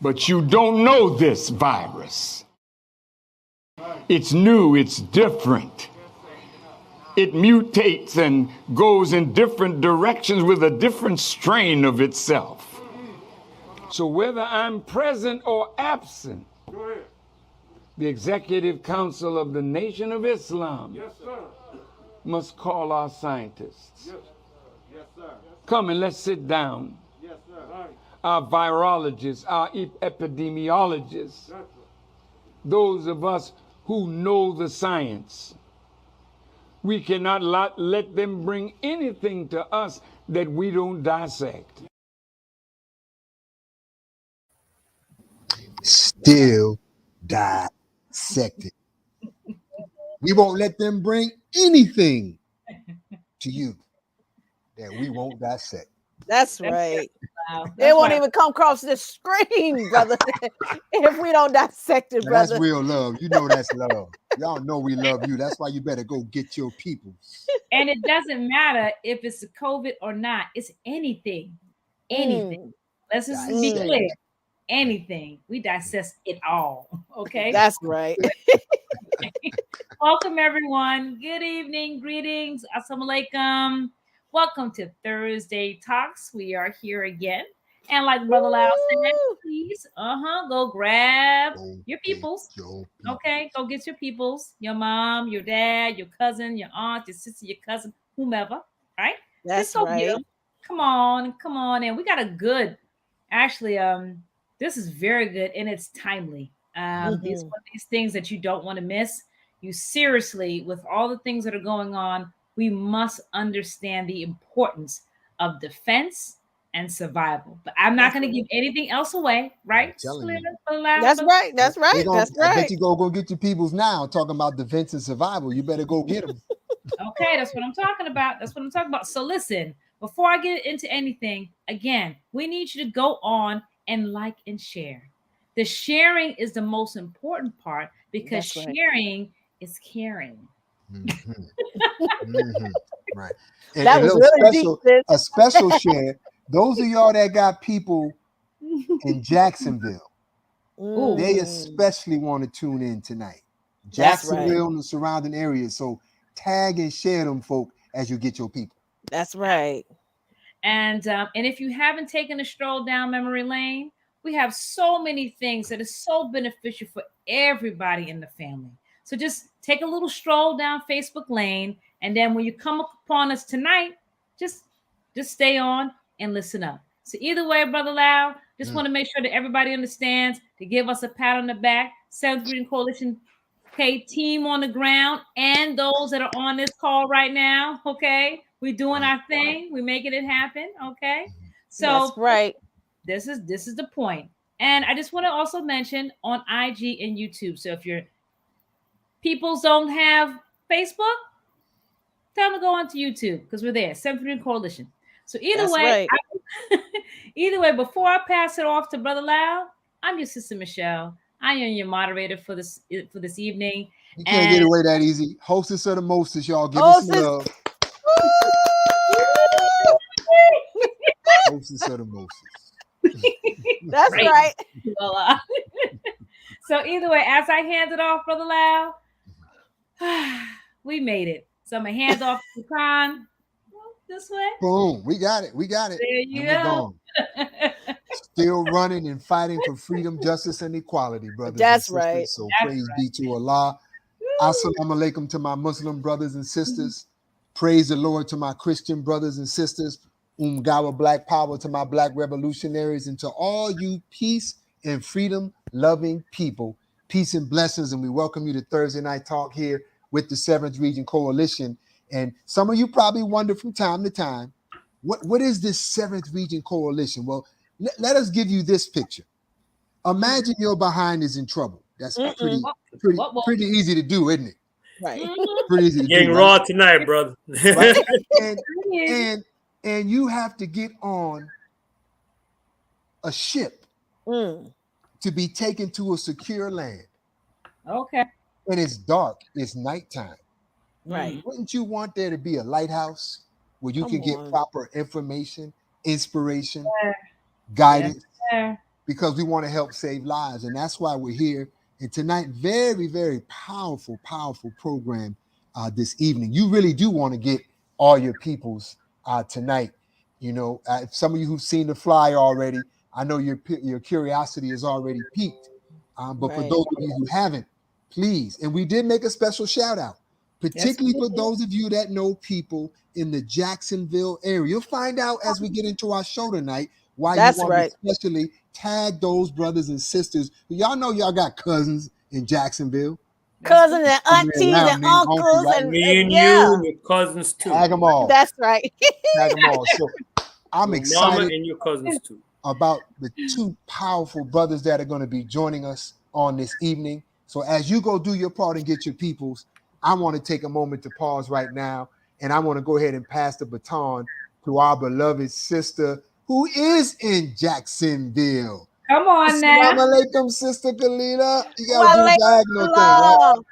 But you don't know this virus. It's new, it's different. It mutates and goes in different directions with a different strain of itself. So whether I'm present or absent, the Executive Council of the Nation of Islam must call our scientists. Come and let's sit down. Our virologists, our epidemiologists, those of us who know the science. We cannot let them bring anything to us that we don't dissect. Still dissected. We won't let them bring anything to you that we won't dissect. That's right. Wow. It won't even come across the screen, brother, if we don't dissect it, brother. That's real love. You know that's love. Y'all know we love you. That's why you better go get your people. And it doesn't matter if it's a COVID or not. It's anything. Anything. Let's just be clear. Anything. We dissect it all. Okay? That's right. Welcome, everyone. Good evening. Greetings. Assalamu alaikum. Welcome to Thursday Talks. We are here again. And like Brother Lau said, please, go grab your peoples. Okay, go get your peoples. Your mom, your dad, your cousin, your aunt, your sister, your cousin, whomever. Right? That's right. Come on. And we got a good, actually, this is very good and it's timely. These things that you don't want to miss. You seriously, with all the things that are going on, we must understand the importance of defense and survival. But I'm not going to give anything else away, right? That's right. That's right. That's right. I bet you go get your peoples now talking about defense and survival. You better go get them. Okay, that's what I'm talking about. So listen, before I get into anything, again, we need you to go on and like and share. The sharing is the most important part because sharing is caring. Right. And that was really a special share. Those of y'all that got people in Jacksonville, they especially want to tune in tonight. Jacksonville and the surrounding areas. So tag and share them, folk, as you get your people. That's right. And if you haven't taken a stroll down memory lane, we have so many things that is so beneficial for everybody in the family. So just take a little stroll down Facebook lane, and then when you come upon us tonight, just stay on and listen up. So either way, Brother Lau, just want to make sure that everybody understands to give us a pat on the back. 7th Reading Coalition, okay, team on the ground, and those that are on this call right now, okay? We're doing our thing. We're making it happen, okay? So that's right. This is the point. And I just want to also mention on IG and YouTube. So if your peoples don't have Facebook, tell them to go onto YouTube because we're there. 7th Reading Coalition. So either way, before I pass it off to Brother Lau, I'm your sister Michelle. I am your moderator for this evening. You can't get away that easy. Hostess of the mostest, y'all. Give us some love. Hostess of the mostest. That's right. Well, so either way, as I hand it off, Brother Lau, we made it. So I'm gonna hand off to Khan. This way. Boom. We got it. There you go. Still running and fighting for freedom, justice, and equality, brothers. That's and sisters. right. So praise be to Allah. Assalamu alaikum to my Muslim brothers and sisters. Praise the Lord to my Christian brothers and sisters. Gawa Black Power to my Black revolutionaries, and to all you peace and freedom loving people. Peace and blessings, and we welcome you to Thursday Night Talk here with the 7th Region Coalition. And some of you probably wonder from time to time, what is this 7th Region Coalition? Well, let us give you this picture. Imagine your behind is in trouble. That's pretty easy to do, isn't it? Right. Pretty easy to do. Getting raw tonight, brother. Right? and you have to get on a ship to be taken to a secure land. Okay. And it's dark. It's nighttime. Right. Wouldn't you want there to be a lighthouse where you can get proper information, inspiration, guidance because we want to help save lives. And that's why we're here. And tonight, very, very powerful, powerful program this evening. You really do want to get all your peoples tonight. You know, some of you who've seen the flyer already, I know your curiosity is already piqued. But for Right. those of you who haven't, please, and we did make a special shout out, particularly for those of you that know people in the Jacksonville area. You'll find out as we get into our show tonight why you That's want right. to especially tag those brothers and sisters. Y'all know y'all got cousins in Jacksonville. Cousins and Somewhere aunties and around there, auntie, uncles right? Me and yeah, you and your cousins too. Tag them all. that's right. Tag them all. So I'm Your mama excited and your cousins too. about the two powerful brothers that are going to be joining us on this evening. So as you go do your part and get your peoples, I want to take a moment to pause right now, and I want to go ahead and pass the baton to our beloved sister who is in Jacksonville. Come on now. Assalamu alaikum, Sister Kalila. You got to do the Walaikum diagonal thing, right? salam.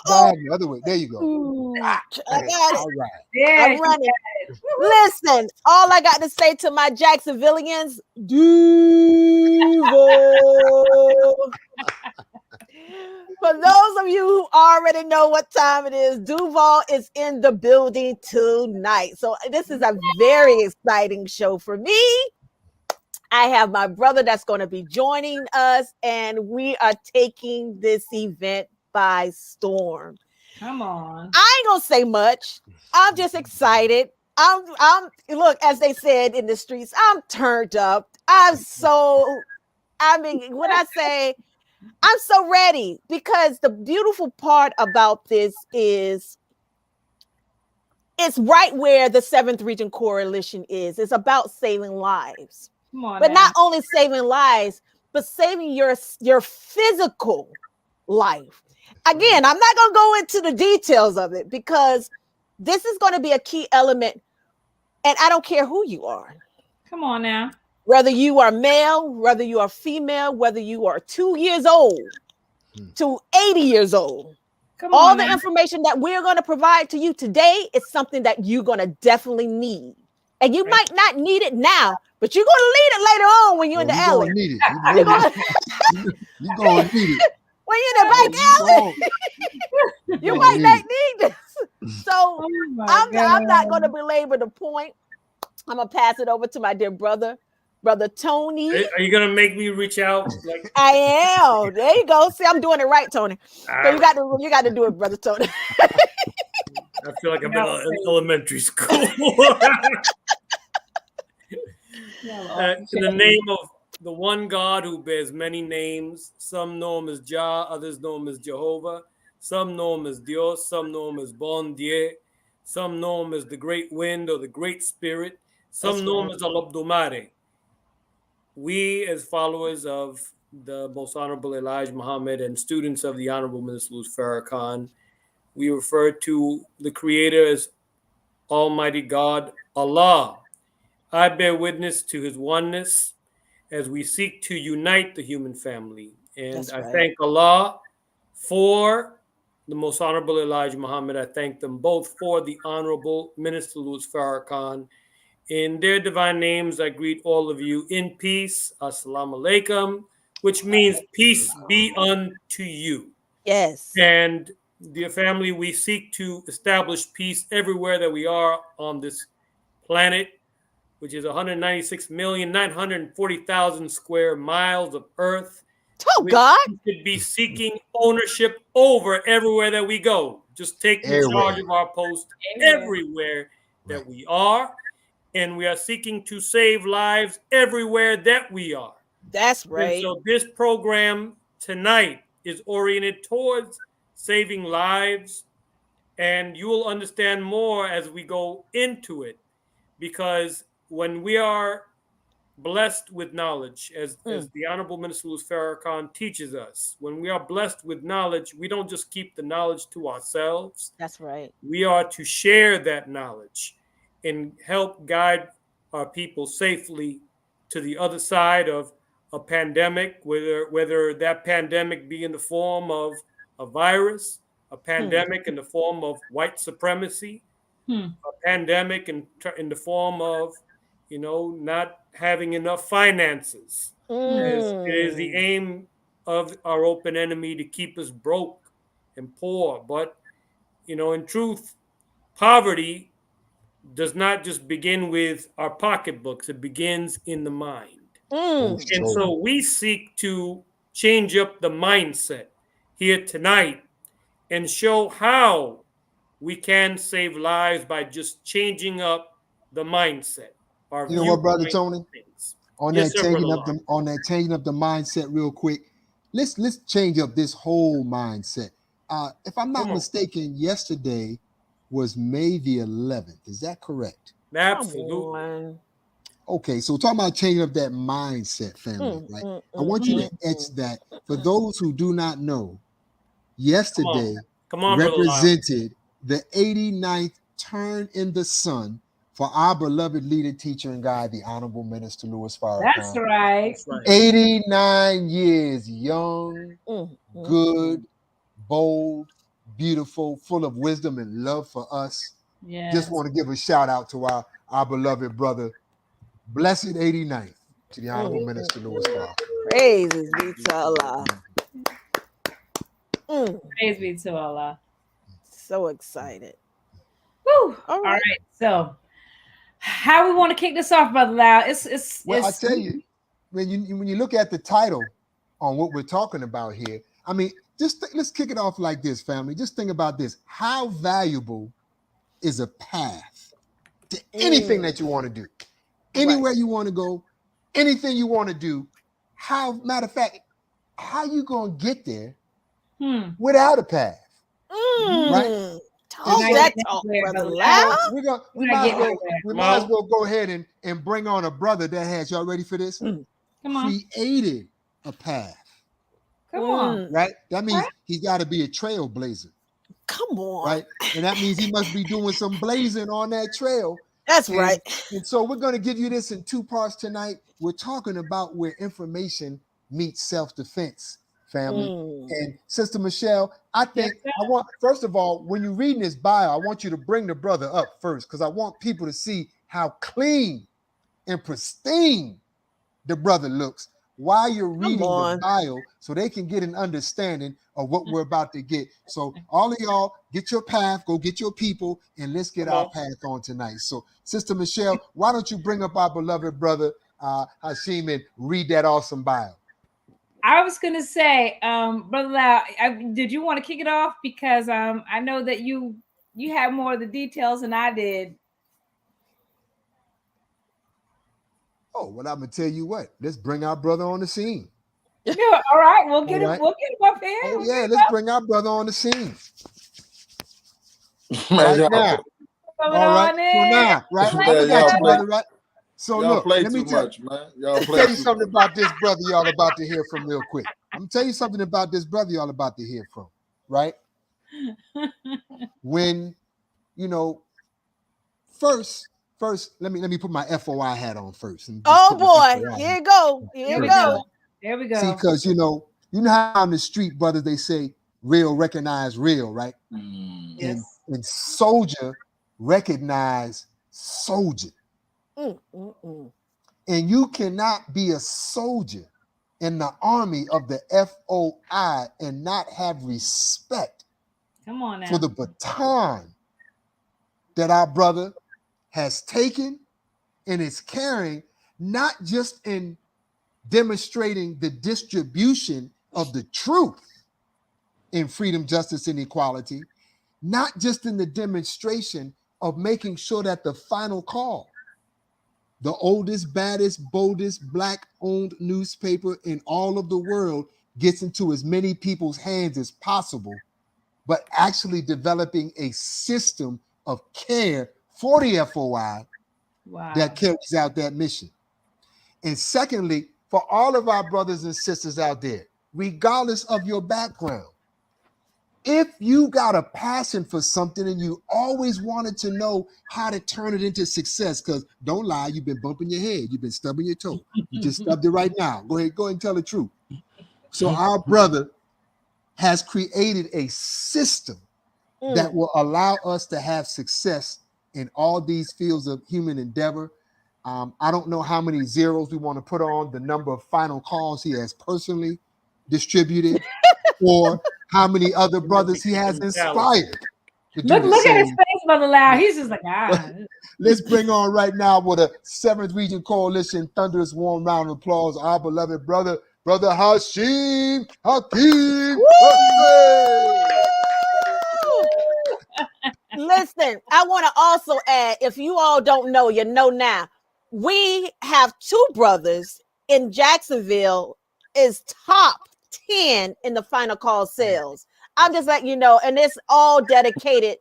Diagonal, other way. There you go. Ooh, I There. got it. All right. Yeah, I'm running. Listen, all I got to say to my Jacksonvillians, Duval. For those of you who already know what time it is, Duval is in the building tonight. So this is a very exciting show for me. I have my brother that's going to be joining us, and we are taking this event by storm. Come on. I ain't gonna say much. I'm just excited. I'm look, as they said in the streets, I'm turned up. I mean, when I say I'm so ready, because the beautiful part about this is it's right where the 7th Region Coalition is. It's about saving lives. Come on. But now. not only saving lives, but saving your physical life. Again, I'm not going to go into the details of it because this is going to be a key element. And I don't care who you are. Come on now. Whether you are male, whether you are female, whether you are 2 years old to 80 years old. Come All on the now. information that we're going to provide to you today is something that you're going to definitely need. And you might not need it now, but you're going to need it later on when you're in the alley. You're going to need it. You're going to need it. When you're in the back alley, you might not need this. So I'm not going to belabor the point. I'm going to pass it over to my dear brother Tony. Are you gonna make me reach out? Like I am. There you go. See, I'm doing it right, Tony. So you got to do it, brother Tony. I feel like I'm in elementary school. In the name of the one God who bears many names, some know him as Jah, others know him as Jehovah, some know him as Dios, some know him as Bon Dieu, some know him as the Great Wind or the Great Spirit, some know him as Al-Abdumare. We, as followers of the Most Honorable Elijah Muhammad and students of the Honorable Minister Louis Farrakhan, we refer to the Creator as Almighty God, Allah. I bear witness to his oneness as we seek to unite the human family. And I thank Allah for the Most Honorable Elijah Muhammad. I thank them both for the Honorable Minister Louis Farrakhan. In their divine names, I greet all of you in peace. Assalamu alaikum, which means peace be unto you. Yes. And dear family, we seek to establish peace everywhere that we are on this planet, which is 196,940,000 square miles of earth. Oh, God. We should be seeking ownership over everywhere that we go. Just taking charge of our post everywhere that we are. And we are seeking to save lives everywhere that we are. That's right. And so this program tonight is oriented towards saving lives. And you will understand more as we go into it. Because when we are blessed with knowledge, as the Honorable Minister Louis Farrakhan teaches us, when we are blessed with knowledge, we don't just keep the knowledge to ourselves. That's right. We are to share that knowledge and help guide our people safely to the other side of a pandemic, whether that pandemic be in the form of a virus, a pandemic in the form of white supremacy, a pandemic in the form of, not having enough finances, It is the aim of our open enemy to keep us broke and poor. But, in truth, poverty does not just begin with our pocketbooks, it begins in the mind. And so we seek to change up the mindset here tonight and show how we can save lives by just changing up the mindset. You know what, Brother Tony? On Yes, that sir, changing Brother up Lon. changing up the mindset real quick. Let's change up this whole mindset. If I'm not Come on. mistaken, yesterday was May the 11th. Is that correct? Absolutely. Okay, so talking about changing up that mindset, family, right? I want you to etch that. For those who do not know, yesterday Come on, Brother Lon. represented the 89th turn in the sun for our beloved leader, teacher, and guide, the Honorable Minister Louis Farrakhan. That's right. 89 years, young, good, bold, beautiful, full of wisdom and love for us. Yes. Just want to give a shout out to our beloved brother, blessed 89th, to the Honorable Minister Louis Farrakhan. Praises be to Allah. Praise be to Allah. So excited. Woo. All right. So, how we want to kick this off, Brother Lau? Well, I tell you, when you look at the title on what we're talking about here, I mean, let's kick it off like this, family. Just think about this: how valuable is a path to anything that you want to do, anywhere you want to go, anything you want to do? Matter of fact, how you gonna get there without a path? Right? Talk, Brother Lau. We might as well go ahead and bring on a brother that has, y'all ready for this? Come on. Created a path. Come on. Right? That means he's got to be a trailblazer. Come on. Right? And that means he must be doing some blazing on that trail. That's right. And so we're going to give you this in two parts tonight. We're talking about where information meets self-defense, family. And Sister Michelle, I think first of all, when you're reading this bio, I want you to bring the brother up first, because I want people to see how clean and pristine the brother looks while you're reading the bio, so they can get an understanding of what we're about to get. So all of y'all, get your path, go get your people, and let's get our path on tonight. So Sister Michelle, why don't you bring up our beloved brother Hashim and read that awesome bio? I was gonna say, Brother Lau, did you want to kick it off? Because I know that you have more of the details than I did. Oh, well, I'm gonna tell you what. Let's bring our brother on the scene. Yeah, all right, we'll get him. We'll get him up here. Oh yeah, let's bring our brother on the scene. Right now. All right. So now, right? I got you, brother, right? So look, let me tell you something about this brother y'all about to hear from real quick. I'm gonna tell you something about this brother y'all about to hear from, right? When first, let me put my FOI hat on first. Oh boy, here you go. Here we go. There we go. See, because you know how on the street, brothers, they say real recognize real, right? Yes. And soldier recognize soldier. And you cannot be a soldier in the army of the FOI and not have respect for the baton that our brother has taken and is carrying, not just in demonstrating the distribution of the truth in freedom, justice, and equality, not just in the demonstration of making sure that the final call, the oldest, baddest, boldest Black-owned newspaper in all of the world, gets into as many people's hands as possible, but actually developing a system of care for the FOI that carries out that mission. And secondly, for all of our brothers and sisters out there, regardless of your background, if you got a passion for something and you always wanted to know how to turn it into success, because don't lie, you've been bumping your head, you've been stubbing your toe. You just stubbed it right now. Go ahead and tell the truth. So our brother has created a system that will allow us to have success in all these fields of human endeavor. I don't know how many zeros we want to put on the number of final calls he has personally distributed, or how many other brothers he has inspired to do Look, the look at his same. face, Brother Lau. He's just like, Let's bring on right now with a 7th Region Coalition thunderous warm round of applause our beloved brother, Brother Hashim Hakeem. Listen, I want to also add, if you all don't know, you know now, we have 2 brothers in Jacksonville is top 10 in the final call sales. I'm just letting you know, and it's all dedicated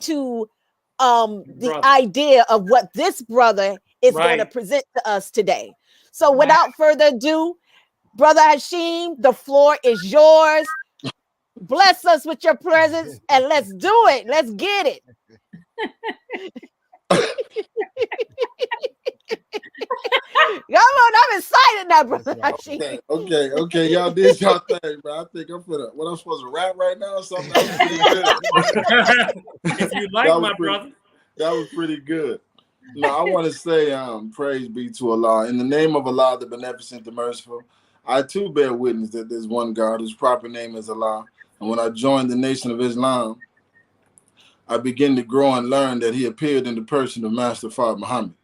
to the idea of what this brother is going to present to us today. So without further ado, Brother Hashim, the floor is yours. Bless us with your presence and let's do it. Let's get it. Come on, I'm excited now, Brother Hashim. Okay, y'all did y'all thing, man. I think I'm finna, what I'm supposed to rap right now or something. That was pretty good. If you like my brother. That was pretty good. No, I want to say, praise be to Allah. In the name of Allah, the Beneficent, the Merciful, I too bear witness that there's one God whose proper name is Allah. And when I joined the Nation of Islam, I began to grow and learn that he appeared in the person of Master Father Muhammad.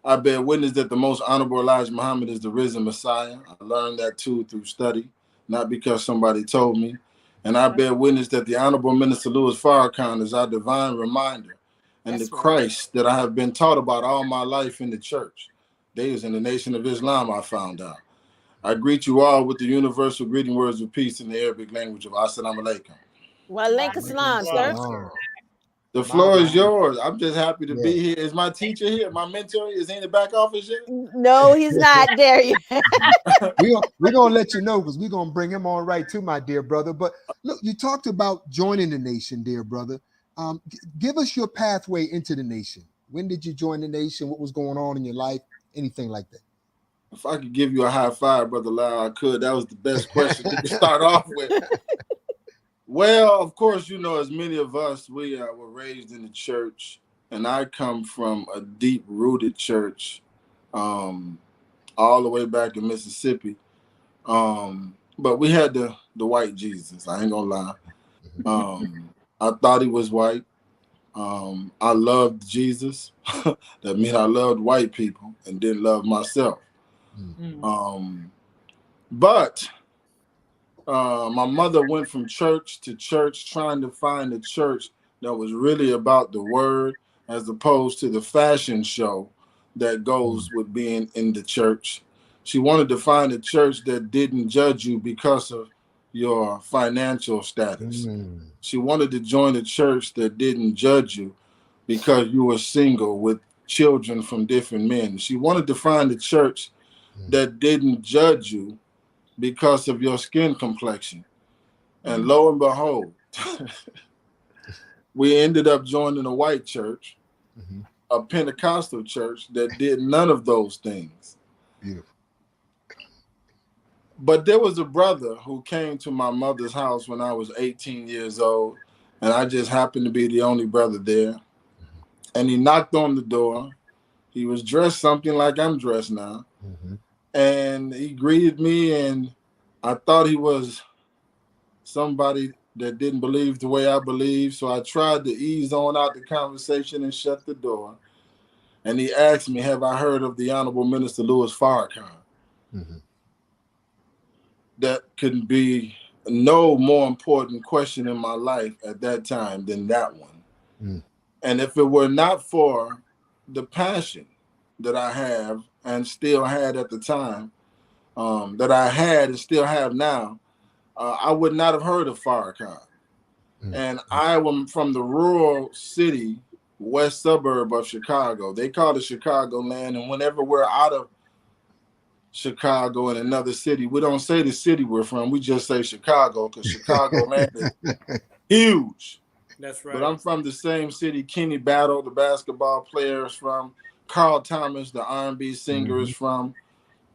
I bear witness that the most honorable Elijah Muhammad is the risen Messiah. I learned that too through study, not because somebody told me. And I bear witness that the Honorable Minister Louis Farrakhan is our divine reminder and the Christ that I have been taught about all my life in the church. They was in the Nation of Islam, I found out. I greet you all with the universal greeting words of peace in the Arabic language of Assalamu alaikum. Wa alaikum salam, sir. The floor is yours. I'm just happy to be here. Is my teacher here? My mentor? Is he in the back office yet? No, he's not there yet. We're going to let you know because we're going to bring him on right too, my dear brother. But look, you talked about joining the nation, dear brother. Give us your pathway into the nation. When did you join the nation? What was going on in your life? Anything like that? If I could give you a high five, Brother Lau, I could. That was the best question to start off with. Well, of course, you know, as many of us, we were raised in the church, and I come from a deep-rooted church all the way back in Mississippi. But we had the white Jesus. I ain't gonna lie. I thought he was white. I loved Jesus. That means I loved white people and didn't love myself. But my mother went from church to church trying to find a church that was really about the word as opposed to the fashion show that goes with being in the church. She wanted to find a church that didn't judge you because of your financial status. She wanted to join a church that didn't judge you because you were single with children from different men. She wanted to find a church that didn't judge you because of your skin complexion. And lo and behold, we ended up joining a white church, a Pentecostal church that did none of those things. Beautiful. But there was a brother who came to my mother's house when I was 18 years old, and I just happened to be the only brother there. And he knocked on the door. He was dressed something like I'm dressed now. And he greeted me, and I thought he was somebody that didn't believe the way I believe. So I tried to ease on out the conversation and shut the door. And he asked me, have I heard of the Honorable Minister Louis Farrakhan? That could be no more important question in my life at that time than that one. And if it were not for the passion that I have and still had at the time, that I had and still have now, I would not have heard of Farrakhan. And I am from the rural city, west suburb of Chicago. They call it Chicagoland. And whenever we're out of Chicago in another city, we don't say the city we're from. We just say Chicago because Chicagoland is huge. That's right. But I'm from the same city Kenny Battle, the basketball player, is from. Carl Thomas, the R&B singer, is from.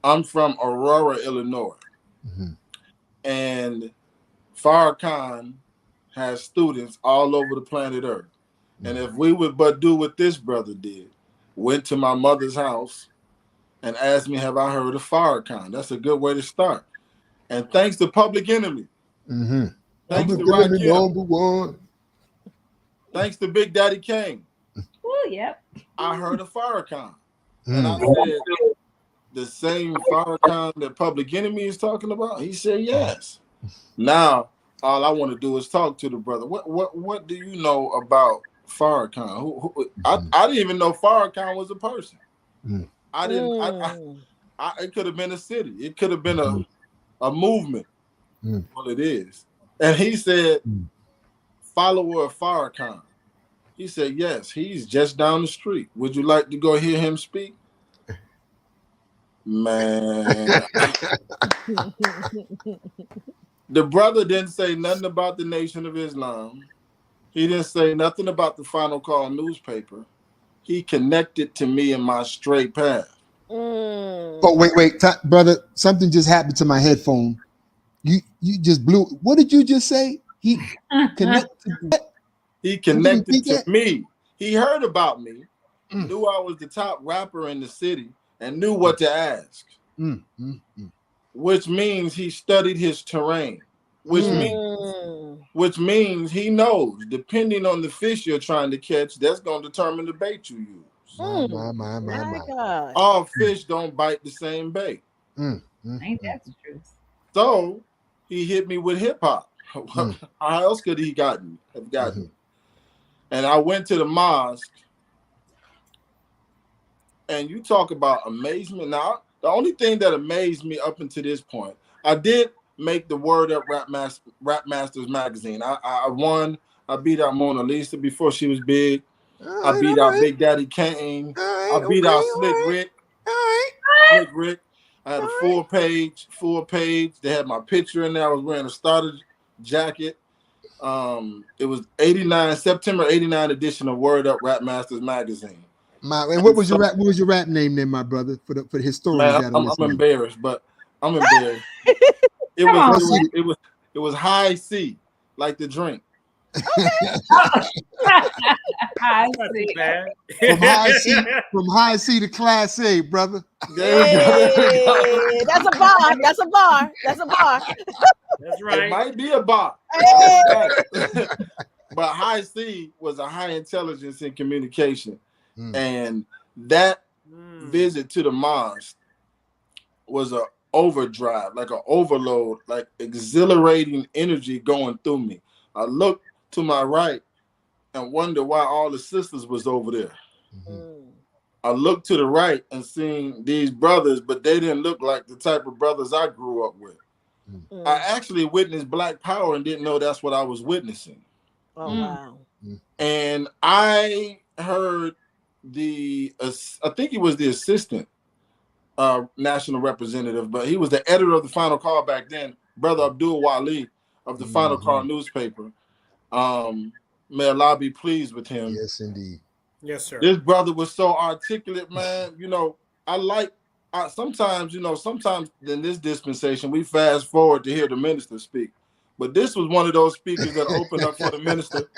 I'm from Aurora, Illinois. And Farrakhan has students all over the planet Earth. And if we would but do what this brother did went to my mother's house and asked me, have I heard of Farrakhan? That's a good way to start. And thanks to Public Enemy, Mm-hmm. thanks Public to Enemy Rakim, #1. thanks to Big Daddy Kane, Oh, yep. I heard of Farrakhan. And I said, the same Farrakhan that Public Enemy is talking about? He said, yes. Now, all I want to do is talk to the brother. What do you know about Farrakhan? I didn't even know Farrakhan was a person. I didn't. It could have been a city. It could have been a movement. Well, it is. And he said, follower of Farrakhan. He said, yes, he's just down the street. Would you like to go hear him speak? Man. The brother didn't say nothing about the Nation of Islam. He didn't say nothing about the Final Call newspaper. He connected to me in my straight path. Oh, wait, brother. Something just happened to my headphone. You just blew. What did you just say? He connected. He connected to me. He heard about me, knew I was the top rapper in the city, and knew what to ask. Which means he studied his terrain. Which means he knows, depending on the fish you're trying to catch, that's going to determine the bait you use. My God. All fish don't bite the same bait. Ain't that the truth? So he hit me with hip hop. How else could he have gotten me? And I went to the mosque, and you talk about amazement. Now, the only thing that amazed me up until this point, I did make the Word Up Rap Masters magazine. I won. I beat out Mona Lisa before she was big. I beat out Big Daddy Kane. I beat out Slick Rick. Slick Rick. I had a full page. They had my picture in there. I was wearing a starter jacket. It was September 89 edition of Word Up Rap Masters magazine. And what was your rap name then, my brother, for the historians that are listening? I'm embarrassed, but I'm embarrassed. It was High C, like the drink. I see. From high C to Class A, brother. Hey, that's a bar. That's a bar. That's right. It might be a bar. Hey. But High C was a high intelligence in communication. And that visit to the mosque was an overdrive, like an overload, like exhilarating energy going through me. I looked to my right and wondered why all the sisters was over there. I looked to the right and seen these brothers, but they didn't look like the type of brothers I grew up with. I actually witnessed Black Power and didn't know that's what I was witnessing. Oh, wow. And I heard I think he was the assistant national representative, but he was the editor of the Final Call back then, Brother Abdul Wali of the Final Call newspaper. May Allah be pleased with him. Yes, indeed. Yes, sir. This brother was so articulate, man. Sometimes in this dispensation, we fast forward to hear the minister speak. But this was one of those speakers that opened up for the minister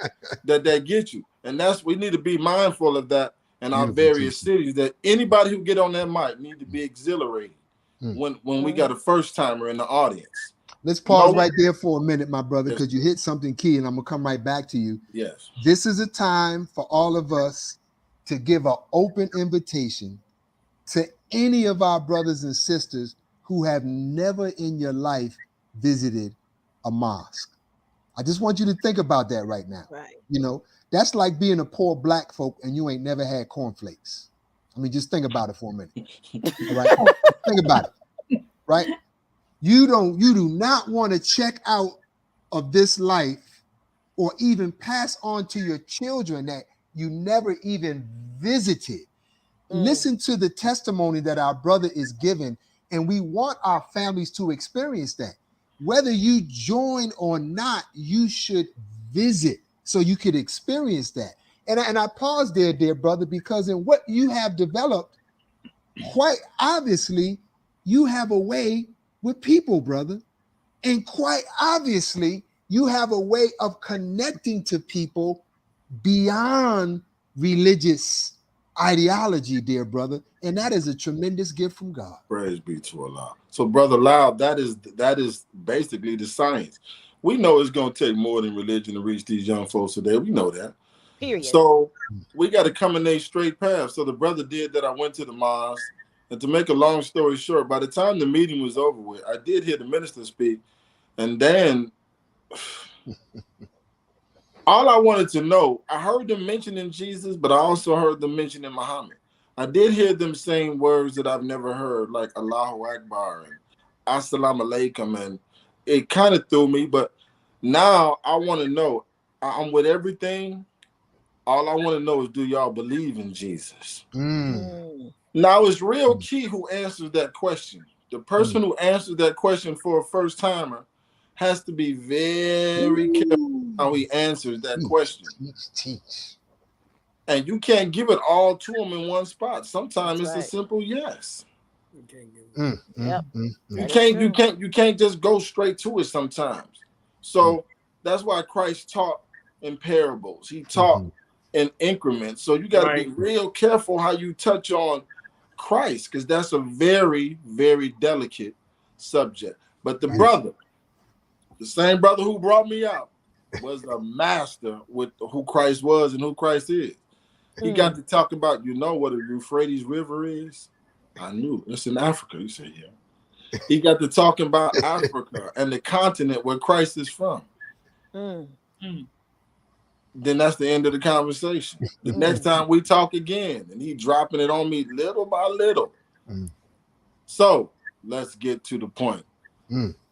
that get you. And we need to be mindful of that in our various cities, that anybody who get on that mic need to be exhilarated when we got a first timer in the audience. Let's pause right there for a minute, my brother, because you hit something key, and I'm gonna come right back to you. Yes. This is a time for all of us to give an open invitation to any of our brothers and sisters who have never in your life visited a mosque. I just want you to think about that right now. Right. That's like being a poor Black folk and you ain't never had cornflakes. I mean, just think about it for a minute. All right. Think about it. Right. You do not want to check out of this life or even pass on to your children that you never even visited. Listen to the testimony that our brother is giving, and we want our families to experience that. Whether you join or not, you should visit so you could experience that. And I pause there, dear brother, because in what you have developed, quite obviously, you have a way with people, brother. And quite obviously, you have a way of connecting to people beyond religious ideology, dear brother, and that is a tremendous gift from God. Praise be to Allah. So, Brother Loud, that is basically the science. We know it's going to take more than religion to reach these young folks today. We know that. Period. So we got to come in a straight path. So the brother did that. I went to the mosque. And to make a long story short, by the time the meeting was over with, I did hear the minister speak. And then all I wanted to know, I heard them mentioning Jesus, but I also heard them mentioning Muhammad. I did hear them saying words that I've never heard, like Allahu Akbar and Assalamu Alaikum. And it kind of threw me. But now I want to know, I'm with everything. All I want to know is, do y'all believe in Jesus? Now, it's real key who answers that question. The person who answers that question for a first timer has to be very careful how he answers that question. Teach. And you can't give it all to him in one spot. Sometimes That's it's right. a simple yes. Yep. You can't just go straight to it sometimes. So that's why Christ taught in parables. He taught in increments. So you got to be real careful how you touch on Christ, because that's a very, very delicate subject. But the brother, the same brother who brought me out, was a master with who Christ was and who Christ is. He got to talk about, you know what a Euphrates River is? I knew. It's in Africa. You say, yeah. He got to talking about Africa and the continent where Christ is from. Then that's the end of the conversation. The next time we talk again, and he dropping it on me little by little. So let's get to the point.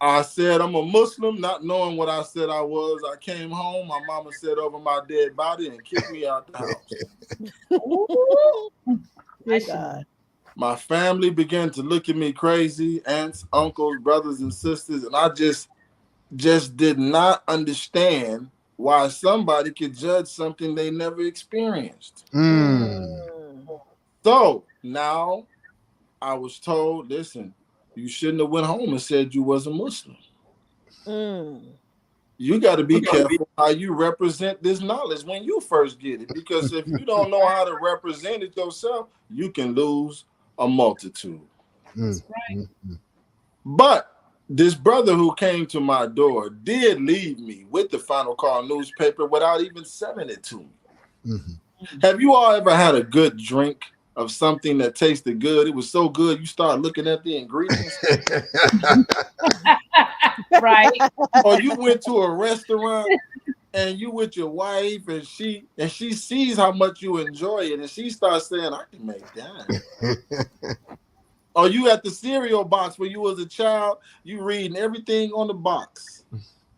I said I'm a Muslim, not knowing what I said I was. I came home, my mama said over my dead body and kicked me out the house. My God. My family began to look at me crazy, aunts, uncles, brothers, and sisters, and I just did not understand why somebody could judge something they never experienced. So now I was told, listen, you shouldn't have went home and said you was a Muslim. You got to be careful how you represent this knowledge when you first get it, because if you don't know how to represent it yourself, you can lose a multitude. That's right. But this brother who came to my door did leave me with the Final Call newspaper without even selling it to me. Have you all ever had a good drink of something that tasted good? It was so good you start looking at the ingredients. Right. Or you went to a restaurant and you with your wife and she sees how much you enjoy it and she starts saying, I can make that. Or you at the cereal box when you was a child, you reading everything on the box.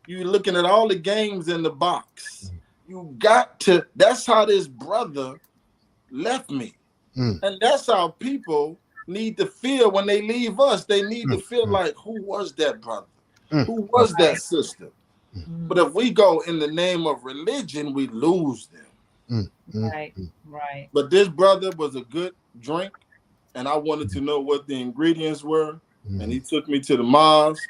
You looking at all the games in the box. You got to, that's how this brother left me. And that's how people need to feel when they leave us. They need to feel like, who was that brother? Who was that sister? But if we go in the name of religion, we lose them. Right. But this brother was a good drink, and I wanted to know what the ingredients were. And he took me to the mosque.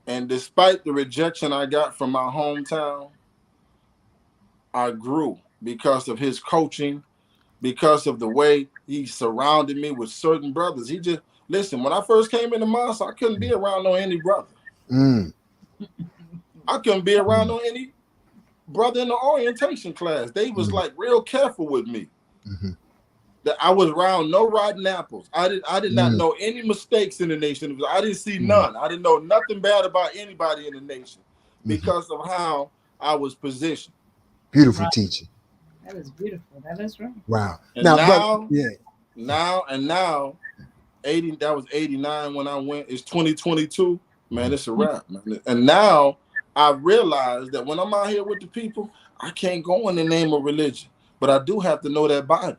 And despite the rejection I got from my hometown, I grew because of his coaching, because of the way he surrounded me with certain brothers. He just, listen, when I first came in the mosque, I couldn't be around no any brother. I couldn't be around no any brother in the orientation class. They was like real careful with me. That I was around no rotten apples. I did not know any mistakes in the nation. I didn't see none. I didn't know nothing bad about anybody in the nation because of how I was positioned. Beautiful teaching. That is beautiful. That is right. Wow. And now, 80, that was 89 when I went. It's 2022. Man, it's a wrap, man. And now I realize that when I'm out here with the people, I can't go in the name of religion, but I do have to know that Bible.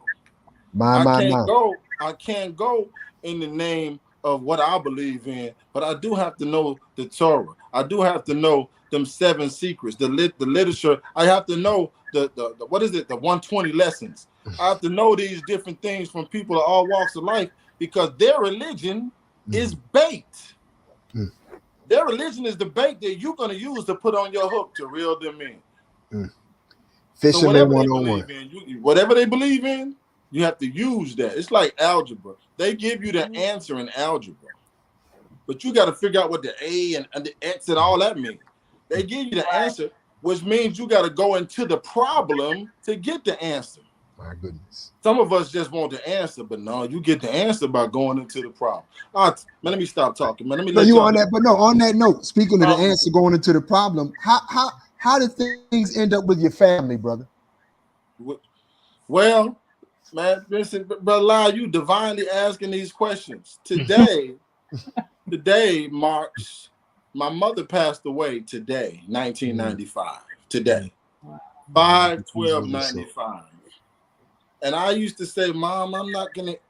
I can't go in the name of what I believe in, but I do have to know the Torah. I do have to know them 7 secrets, the literature. I have to know the what is it, the 120 lessons. I have to know these different things from people of all walks of life, because their religion is bait. Their religion is the bait that you're going to use to put on your hook to reel them in. Fisherman 101. Whatever they believe in, You have to use that. It's like algebra. They give you the answer in algebra, but you got to figure out what the A and the X and all that mean. They give you the answer, which means you got to go into the problem to get the answer. My goodness. Some of us just want the answer, but no, you get the answer by going into the problem. All right, man, let me stop talking, man. Let me No, let you y'all on that, but no, on that note, speaking of the answer going into the problem, how did things end up with your family, brother? Well, man, listen, Brother Lyle, you divinely asking these questions. Today marks, my mother passed away today, 1995. Today. 5/12/95. And I used to say, Mom, I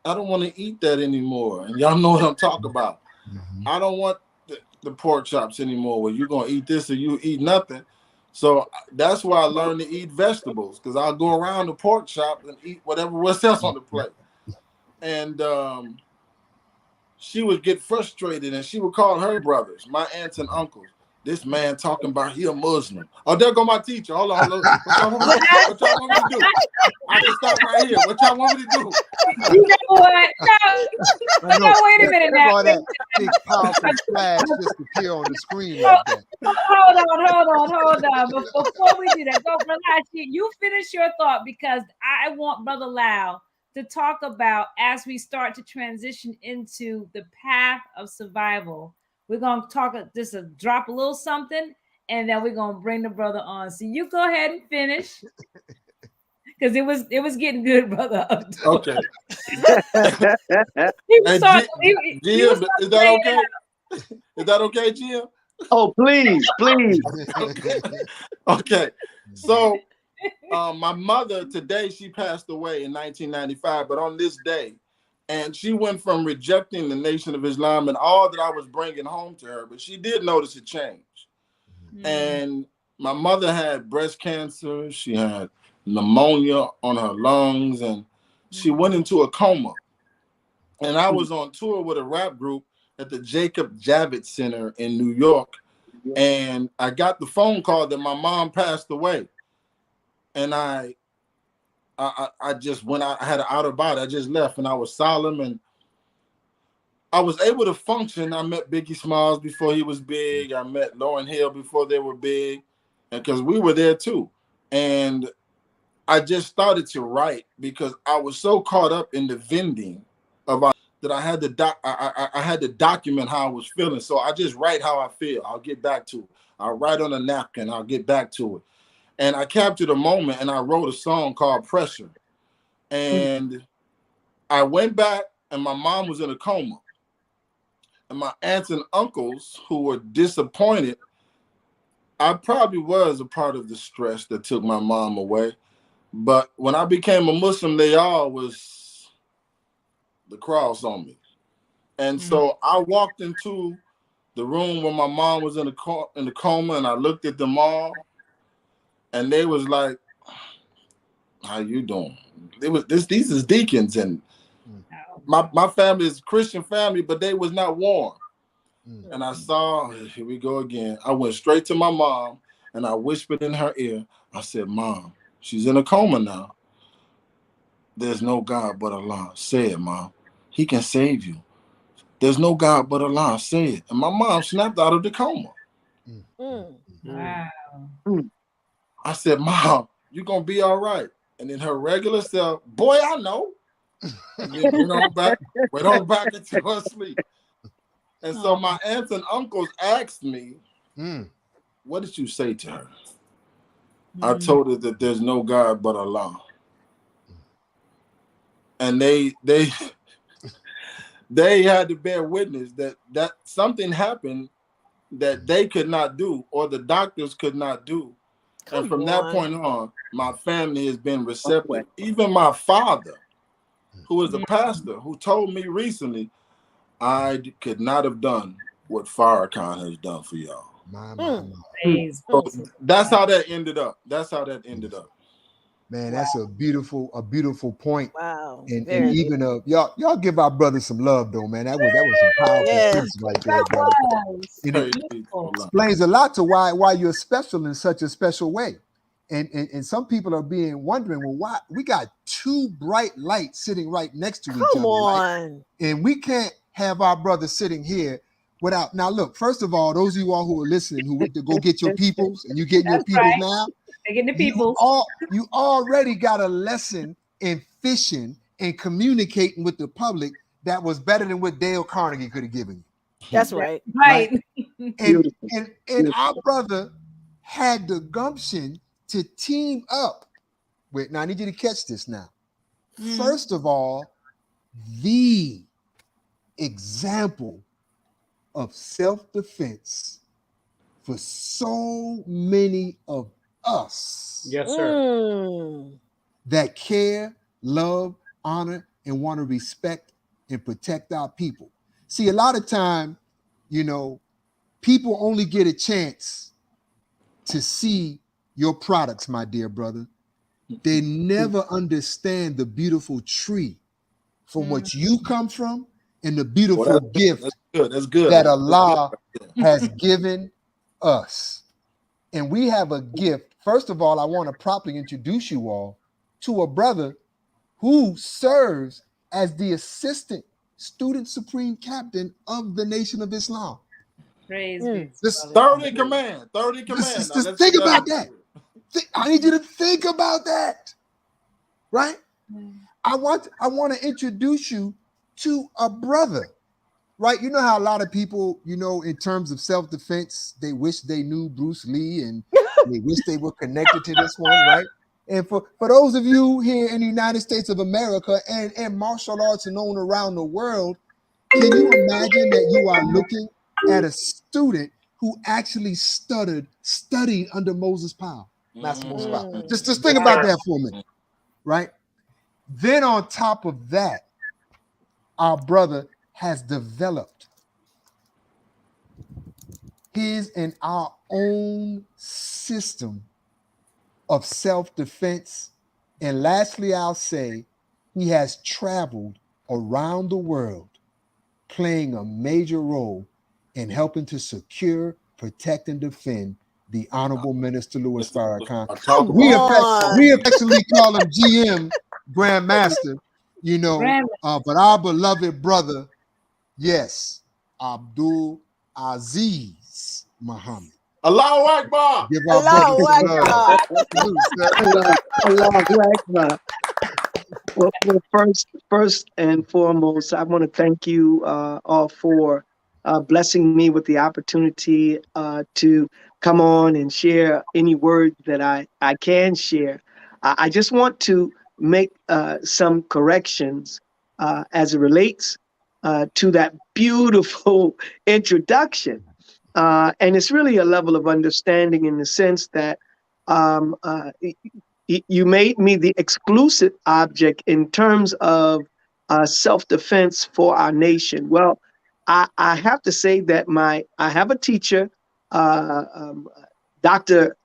don't want to eat that anymore. And y'all know what I'm talking about. I don't want the pork chops anymore. Well, you're going to eat this or you eat nothing. So that's why I learned to eat vegetables, because I'll go around the pork chop and eat whatever else on the plate. And she would get frustrated and she would call her brothers, my aunts and uncles. This man talking about he a Muslim. Oh, there go my teacher. Hold on. What y'all want me to do? I can stop right here. What y'all want me to do? You know what? No, wait a minute now. All that big powerful flash just appear on the screen like that. Hold on. Before we do that, go, Brother Hachi, you finish your thought, because I want Brother Lau to talk about, as we start to transition into the path of survival. We're going to talk, just drop a little something, and then we're going to bring the brother on. So you go ahead and finish, because it was getting good, brother. Okay. Is that okay? Is that okay, Jim? Oh, please. Okay. So my mother today, she passed away in 1995, but on this day, and she went from rejecting the Nation of Islam and all that I was bringing home to her, but she did notice a change. And my mother had breast cancer. She had pneumonia on her lungs, and she went into a coma. And I was on tour with a rap group at the Jacob Javits Center in New York. And I got the phone call that my mom passed away. And I just, when I had an outer body, I just left, and I was solemn, and I was able to function. I met Biggie Smalls before he was big. I met Lauryn Hill before they were big, and because we were there too. And I just started to write because I was so caught up in the vending of that I had to I had to document how I was feeling. So I just write how I feel. I'll get back to it. I'll write on a napkin. I'll get back to it. And I captured a moment, and I wrote a song called Pressure. And I went back, and my mom was in a coma. And my aunts and uncles, who were disappointed, I probably was a part of the stress that took my mom away. But when I became a Muslim, they all was the cross on me. And so I walked into the room where my mom was in the coma, and I looked at them all. And they was like, "How you doing?" It was these is deacons, and my family is a Christian family, but they was not warm. And I saw, here we go again. I went straight to my mom, and I whispered in her ear. I said, "Mom, she's in a coma now. There's no God but Allah. Say it, Mom. He can save you. There's no God but Allah. Say it." And my mom snapped out of the coma. Wow. I said, "Mom, you're going to be all right." And in her regular self, "Boy, I know." And then went on back into her sleep. And so my aunts and uncles asked me, "What did you say to her?" I told her that there's no God but Allah. And they had to bear witness that something happened that they could not do, or the doctors could not do. And from that point on, my family has been receptive. Even my father, who is a pastor, who told me recently, I could not have done what Farrakhan has done for y'all. So that's how that ended up. Man, that's a beautiful point. Wow. And even y'all give our brothers some love though, man. That was some powerful piece right there, brother. It explains a lot to why you're special in such a special way. And some people are being wondering, well, why we got two bright lights sitting right next to each Come other, right? on. And we can't have our brother sitting here without. Now, look, first of all, those of you all who are listening, who went to go get your peoples, and you getting your That's peoples right. now, They're getting the people. you already got a lesson in fishing and communicating with the public that was better than what Dale Carnegie could have given you. That's right. Right. And Beautiful. and our brother had the gumption to team up with. Now I need you to catch this now. First of all, the example of self-defense for so many of us. Yes, sir. Mm. That care, love, honor, and want to respect and protect our people. See, a lot of time, you know, people only get a chance to see your products, my dear brother. They never understand the beautiful tree from which you come from and the beautiful gift That's good. that Allah has given us. And we have a gift. First of all, I want to properly introduce you all to a brother who serves as the assistant student supreme captain of the Nation of Islam. Praise be. Just Third in command. Just think about that. I need you to think about that. Right? I want to introduce you to a brother. Right? You know how a lot of people, you know, in terms of self-defense, they wish they knew Bruce Lee and they wish they were connected to this one, right? And for those of you here in the United States of America and martial arts known around the world, can you imagine that you are looking at a student who actually studied under Moses Powell, Master Moses Powell? Just think about that for a minute, right? Then on top of that, our brother has developed his and our own system of self-defense. And lastly, I'll say he has traveled around the world playing a major role in helping to secure, protect, and defend the Honorable Minister Louis Farrakhan. We affectionately call him GM, Grandmaster, you know, but our beloved brother, yes, Abdul Aziz Muhammad. Allahu Akbar. Give our brother Allahu Akbar. Well, first and foremost, I want to thank you all for blessing me with the opportunity to come on and share any word that I can share. I just want to make some corrections as it relates to that beautiful introduction. And it's really a level of understanding in the sense that you made me the exclusive object in terms of self-defense for our nation. Well, I have to say that I have a teacher, Dr.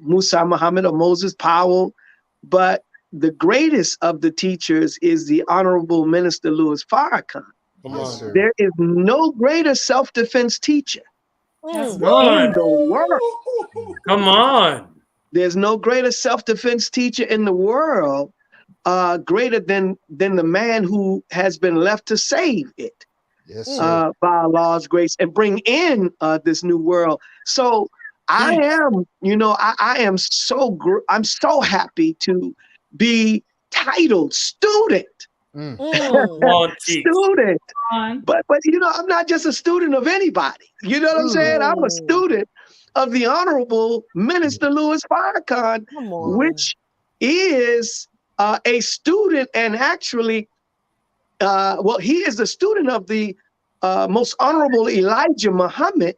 Musa Muhammad or Moses Powell, but the greatest of the teachers is the Honorable Minister Louis Farrakhan. There is no greater self-defense teacher in the world. Come on. There's no greater self-defense teacher in the world, greater than the man who has been left to save it. Yes, sir. By Allah's grace and bring in this new world. So I am, I'm so happy to be titled student. Student. But I'm not just a student of anybody. You know what I'm saying? I'm a student of the Honorable Minister Louis Farrakhan, which is a student and actually, he is the student of the most honorable Elijah Muhammad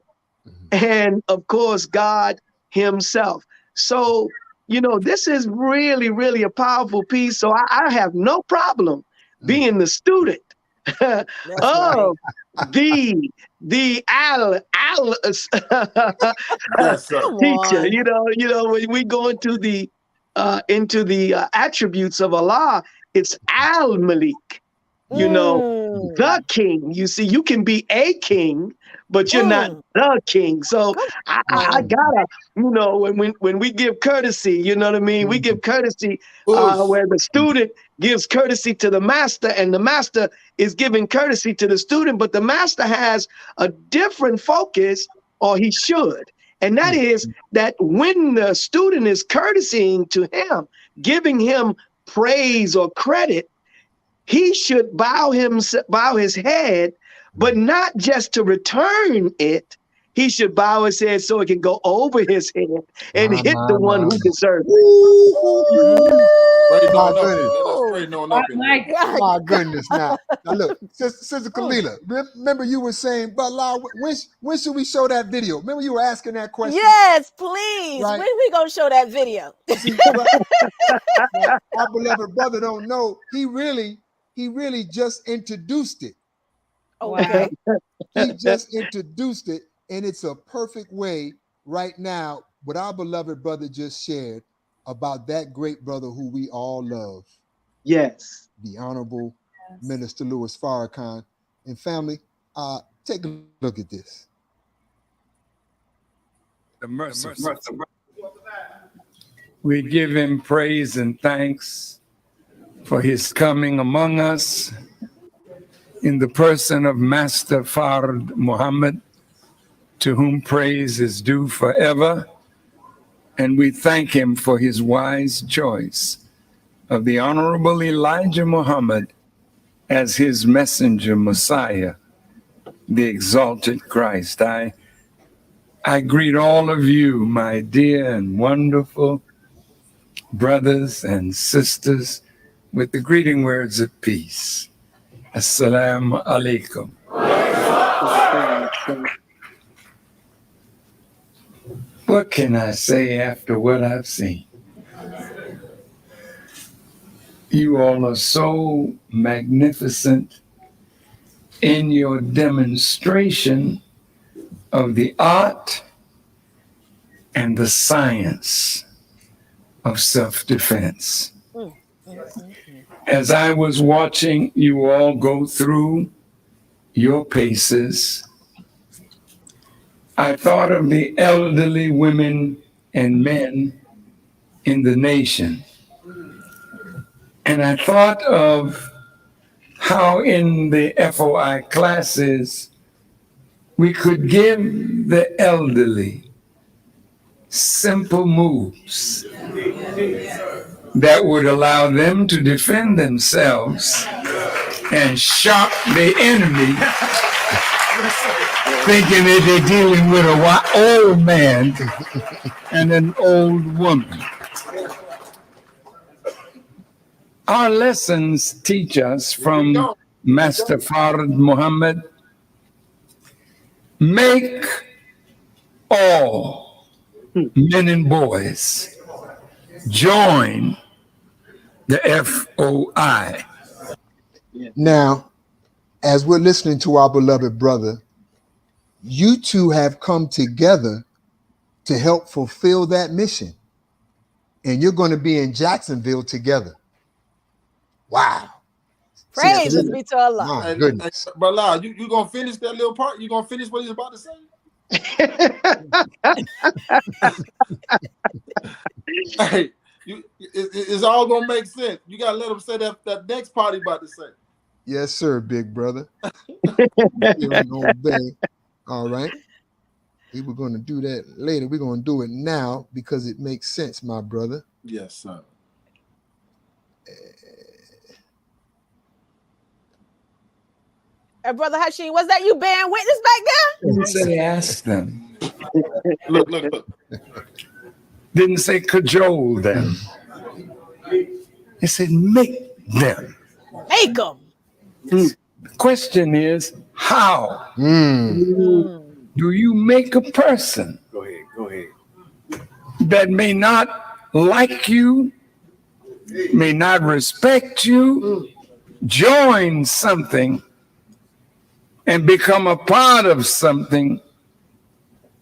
and, of course, God himself. So, this is really, really a powerful piece. So I have no problem being the student of the Al teacher. When we go into the attributes of Allah, it's Al Malik. The king. You see, you can be a king, but you're not the king. So I gotta, when we give courtesy, you know what I mean? We give courtesy where the student gives courtesy to the master, and the master is giving courtesy to the student, but the master has a different focus, or he should. And that is that when the student is courtesying to him, giving him praise or credit, he should bow his head, but not just to return it. He should bow his head so it can go over his head and hit the one who deserves it. My goodness. Now look, Sister Kalila, remember you were saying, but when should we show that video? Remember you were asking that question? Yes, please. Right? When we gonna show that video? See, our beloved brother don't know. He really just introduced it. Okay. He just introduced it, and it's a perfect way right now what our beloved brother just shared about that great brother who we all love. Yes. The Honorable Minister Louis Farrakhan. And family, take a look at this. The merciful. We give him praise and thanks for his coming among us in the person of Master Fard Muhammad, to whom praise is due forever. And we thank him for his wise choice of the Honorable Elijah Muhammad as his messenger, Messiah, the exalted Christ. I greet all of you, my dear and wonderful brothers and sisters, with the greeting words of peace. Assalamu alaikum. What can I say after what I've seen? You all are so magnificent in your demonstration of the art and the science of self-defense. As I was watching you all go through your paces, I thought of the elderly women and men in the nation. And I thought of how in the FOI classes, we could give the elderly simple moves that would allow them to defend themselves and shock the enemy, thinking that they're dealing with an old man and an old woman. Our lessons teach us from Master Fard Muhammad, make all men and boys join the FOI. Now, as we're listening to our beloved brother, you two have come together to help fulfill that mission. And you're going to be in Jacksonville together. Wow. Praise be to Allah. My goodness. But La, you gonna finish that little part? You gonna finish what he's about to say? Hey, it's all gonna make sense. You gotta let him say that next part he about to say. Yes, sir, big brother. All right. We were going to do that later. We're going to do it now because it makes sense, my brother. Yes, sir. Brother Hashim, was that you bearing witness back there? Didn't say ask them. Look. Didn't say cajole them. He said make them. Make them. The question is, how do you make a person that may not like you, may not respect you, join something and become a part of something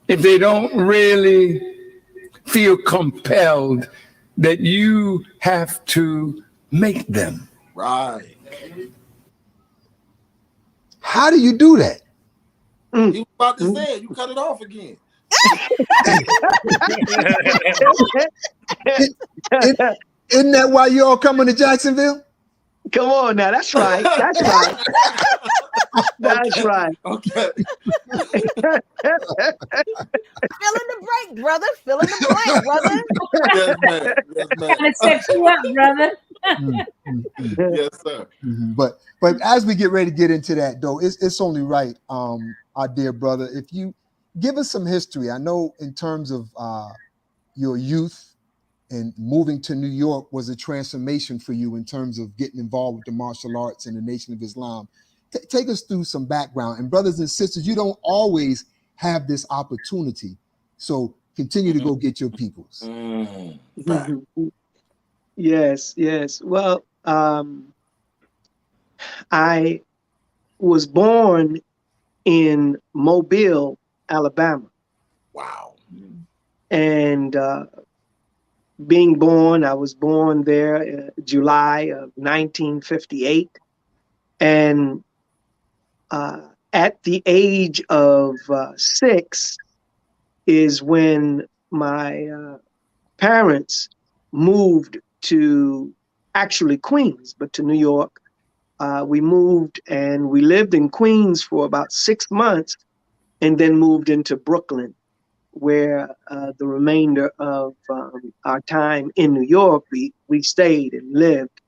if they don't really feel compelled that you have to make them? Right. How do you do that? He was about to say it. You cut it off again. Isn't that why you all coming to Jacksonville? Come on now, that's right. That's right. That's right. Okay. Fill in the blank, brother. Fill in the blank, brother. Yes, ma'am. Yes, ma'am. Trying to set you up, brother. Yes, sir. But as we get ready to get into that, though, it's only right, our dear brother, if you give us some history. I know in terms of your youth and moving to New York was a transformation for you in terms of getting involved with the martial arts and the Nation of Islam. Take us through some background. And brothers and sisters, you don't always have this opportunity. So continue to go get your peoples. Yes, yes. Well, I was born in Mobile, Alabama. Wow. And being born, I was born there July of 1958. And at the age of 6 is when my parents moved to actually Queens, but to New York. We moved and we lived in Queens for about 6 months and then moved into Brooklyn, where the remainder of our time in New York, we stayed and lived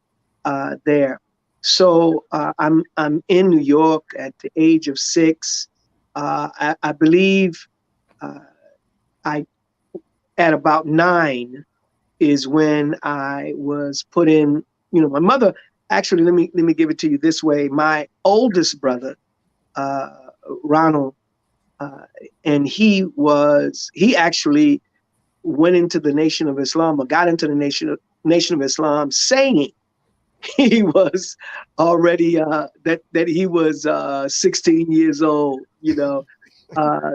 there. So I'm in New York at the age of 6. I believe I at about 9 is when I was put in. You know, my mother actually. Let me give it to you this way. My oldest brother, Ronald, and he actually went into the Nation of Islam, or got into the Nation of Islam, saying he was already that he was 16 years old, you know.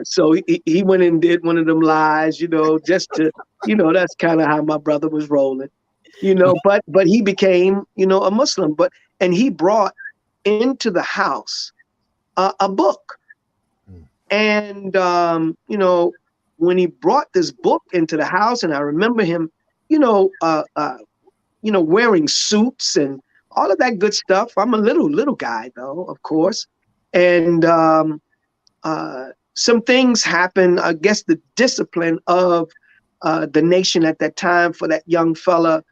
So he went and did one of them lies, you know, just to, you know, that's kind of how my brother was rolling, you know. But he became, you know, a Muslim. And he brought into the house a book, and you know, when he brought this book into the house, and I remember him, you know, wearing suits and all of that good stuff. I'm a little guy though, of course. And some things happen. I guess the discipline of the nation at that time for that young fella,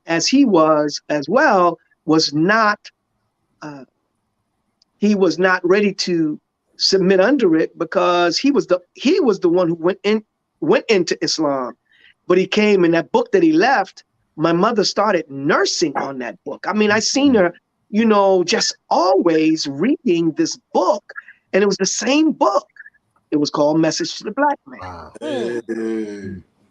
as he was as well, was not, he was not ready to submit under it, because he was the one who went into Islam. But he came, and that book that he left, my mother started nursing on that book. I mean, I seen her, you know, just always reading this book, and it was the same book. It was called Message to the Black Man. Wow.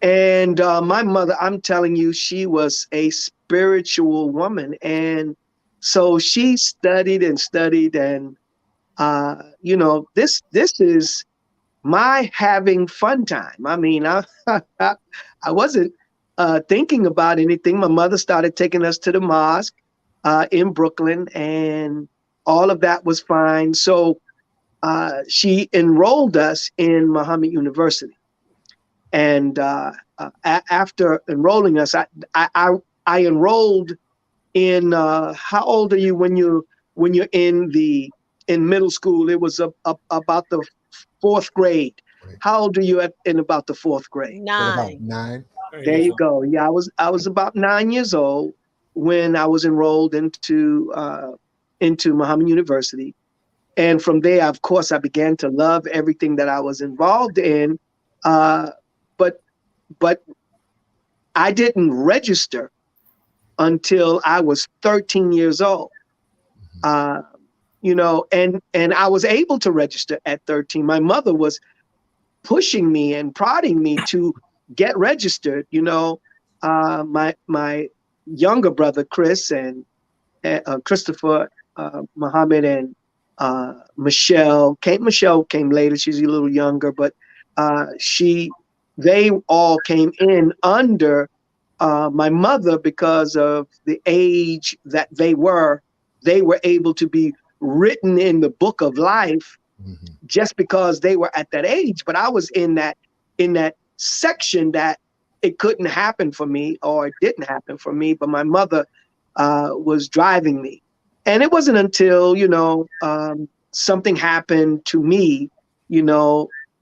And my mother, I'm telling you, she was a spiritual woman. And so she studied and studied, and you know, this is my having fun time. I mean, I wasn't thinking about anything. My mother started taking us to the mosque in Brooklyn, and all of that was fine. So she enrolled us in Muhammad University. And after enrolling us, I enrolled in, how old are you when you're in middle school? It was about the 4th grade. How old are you in about the 4th grade? 9. About 9. There you go. Yeah, I was about 9 years old when I was enrolled into Muhammad University. And from there, of course, I began to love everything that I was involved in. But I didn't register until I was 13 years old. You know, and I was able to register at 13. My mother was pushing me and prodding me to get registered. You know, my younger brother Chris and Christopher, Muhammad, and Michelle came later. She's a little younger, but they all came in under my mother because of the age that they were able to be written in the book of life just because they were at that age. But I was in that section that it couldn't happen for me, or it didn't happen for me. But my mother was driving me, and it wasn't until something happened to me,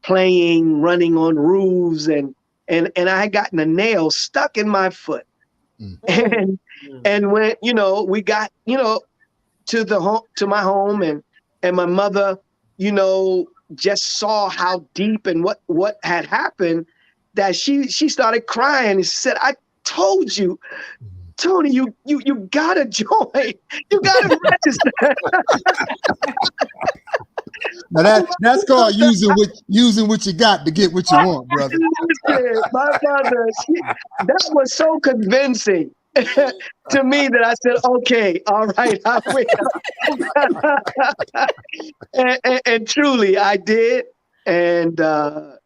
running on roofs, and I had gotten a nail stuck in my foot. And when we got to my home, and my mother just saw how deep and what had happened, that she started crying, and she said, "I told you, Tony, you gotta join, you gotta register." Now that's called using what you got to get what you want, brother. My mother, that was so convincing to me that I said, "Okay, all right, I will." and truly, I did. And on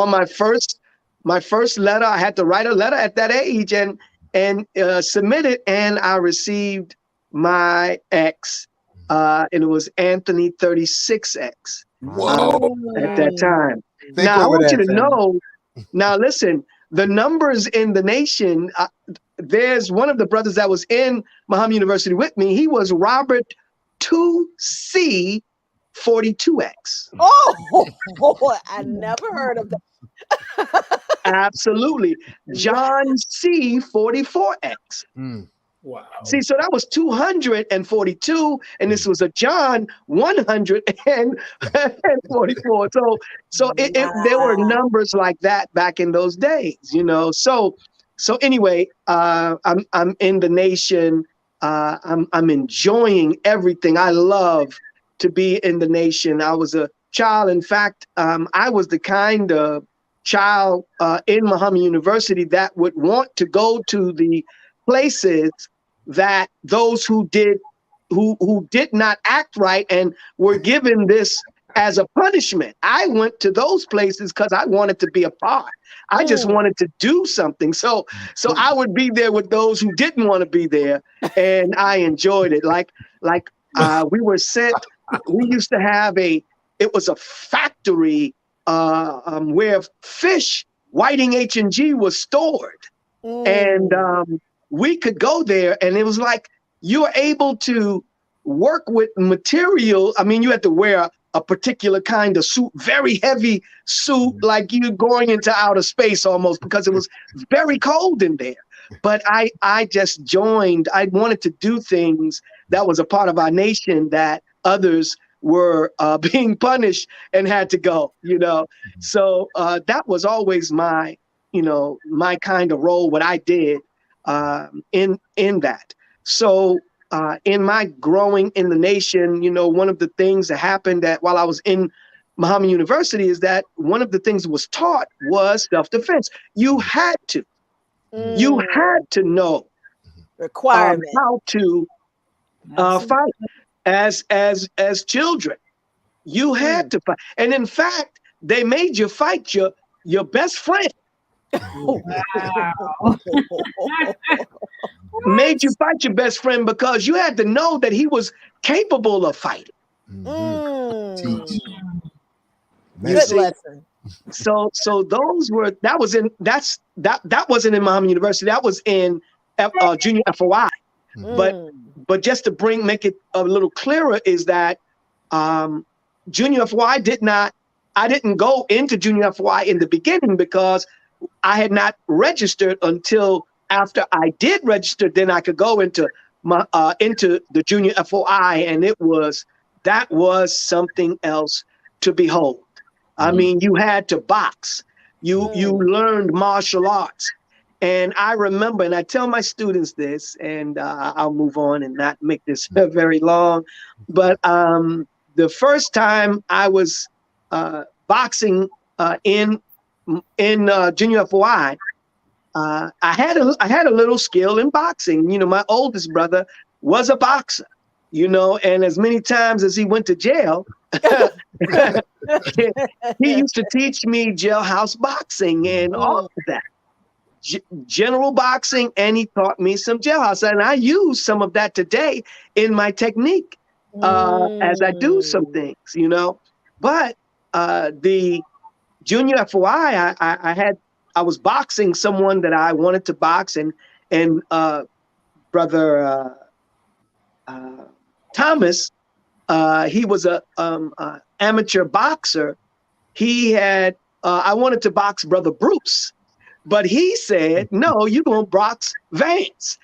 my first letter, I had to write a letter at that age and submit it, and I received my X. And it was Anthony 36X. Wow. At that time. Think now I over want that, you to family. know. Now listen, the numbers in the nation. There's one of the brothers that was in Muhammad University with me. He was Robert 2C 42X. Oh, I never heard of that. Absolutely. John C 44X. Wow. See, so that was 242, and this was a John 144. So there were numbers like that back in those days, So anyway, I'm in the nation. I'm enjoying everything. I love to be in the nation. I was a child. In fact, I was the kind of child in Muhammad University that would want to go to the places that those who did not act right and were given this as a punishment. I went to those places because I wanted to be a part. I just wanted to do something. So I would be there with those who didn't want to be there, and I enjoyed it. Like we were sent. We used to have it was a factory where fish, Whiting H&G, was stored, and we could go there, and it was like you were able to work with material. I mean, you had to wear a particular kind of suit, very heavy suit, like you going into outer space almost, because it was very cold in there. But I just joined. I wanted to do things that was a part of our nation that others were being punished and had to go, So that was always my kind of role, what I did in that. So in my growing in the nation, one of the things that happened that while I was in Muhammad University is that one of the things that was taught was self-defense. You had to know requirement how to fight as children. You had to fight, and in fact, they made you fight your best friend. Made you fight your best friend because you had to know that he was capable of fighting. Teach. Good lesson. So that wasn't in Muhammad University. That was in junior FOI. But just to make it a little clearer is that junior FOI I didn't go into junior FOI in the beginning because I had not registered until after I did register. Then I could go into the junior FOI, and that was something else to behold. I mean, you had to box. You learned martial arts. And I remember, and I tell my students this, and I'll move on and not make this very long. But the first time I was boxing in junior FOI, I had a little skill in boxing. My oldest brother was a boxer. And as many times as he went to jail, he used to teach me jailhouse boxing and all of that. General boxing, and he taught me some jailhouse, and I use some of that today in my technique. as I do some things, you know. But the junior FOI, I was boxing someone that I wanted to box, and brother Thomas, he was a amateur boxer. He had I wanted to box brother Bruce, but he said, no, you're going to box Vance.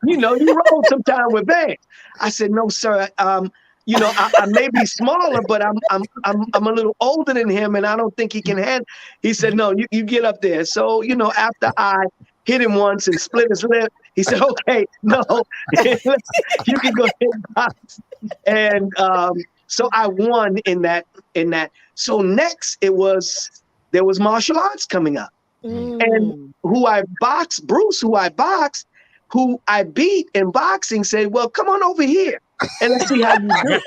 You know, you roll sometime with Vance. I said, no, sir. You know, I may be smaller, but I'm a little older than him, and I don't think he can handle. He said, no, you get up there. So, you know, after I hit him once and split his lip, he said, okay, no, you can go ahead and box. And so I won in that. So next there was martial arts coming up. And who I boxed, Bruce, who I beat in boxing, said, well, come on over here and let's see how you do.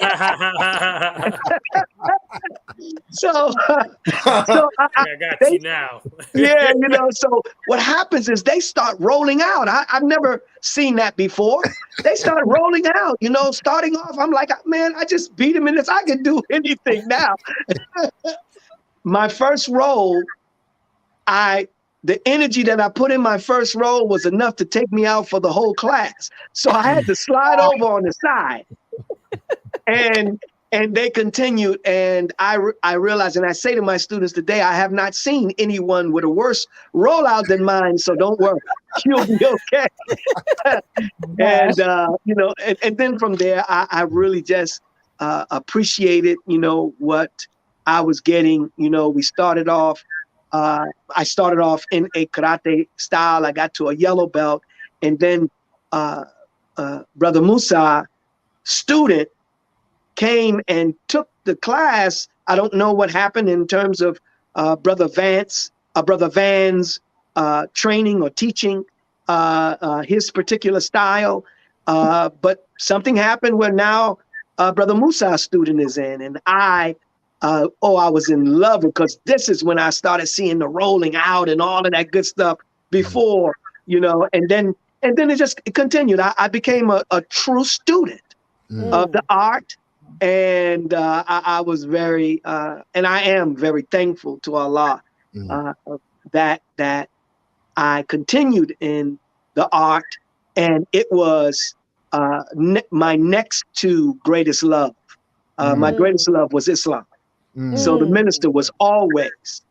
So I got you now. Yeah, you know, so what happens is they start rolling out. I've never seen that before. They start rolling out, you know, starting off. I'm like, man, I just beat him in this. I can do anything now. My first roll, the energy that I put in my first roll was enough to take me out for the whole class. So I had to slide over on the side. And they continued, and I realized, and I say to my students today, I have not seen anyone with a worse rollout than mine, so don't worry, you'll be okay. And you know, and then from there, I really just appreciated, you know, what I was getting. You know, we started off. I started off in a karate style. I got to a yellow belt, and then Brother Musa, student, came and took the class. I don't know what happened in terms of Brother Van's training or teaching his particular style, but something happened where now Brother Musa's student is in, and I was in love because this is when I started seeing the rolling out and all of that good stuff before, you know, and then it continued. I became a true student of the art. And I was very, and I am very thankful to Allah that I continued in the art, and it was my next to greatest love. My greatest love was Islam. So the minister was always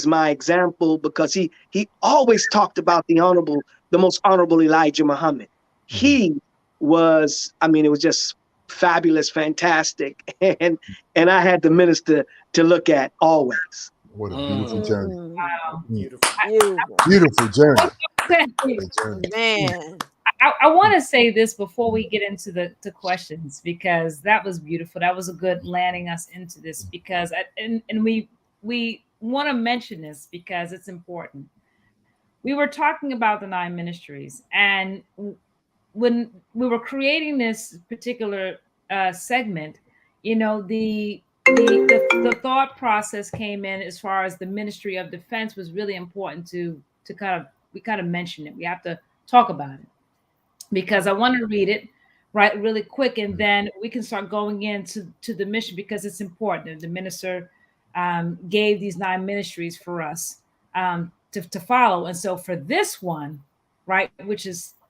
my example, because he always talked about the most honorable Elijah Muhammad. He was, I mean, it was just fabulous, fantastic, and I had the minister to look at always. What a beautiful journey! Wow. Beautiful journey. Man, I want to say this before we get into the questions, because that was beautiful. That was a good landing us into this, because and we want to mention this because it's important. We were talking about the 9 ministries, and when we were creating this particular segment, you know, the thought process came in as far as the Ministry of Defense was really important to kind of mention it. We have to talk about it, because I want to read it really quick, and then we can start going into the mission, because it's important. The minister gave these 9 ministries for us to follow. And so for this one, right, which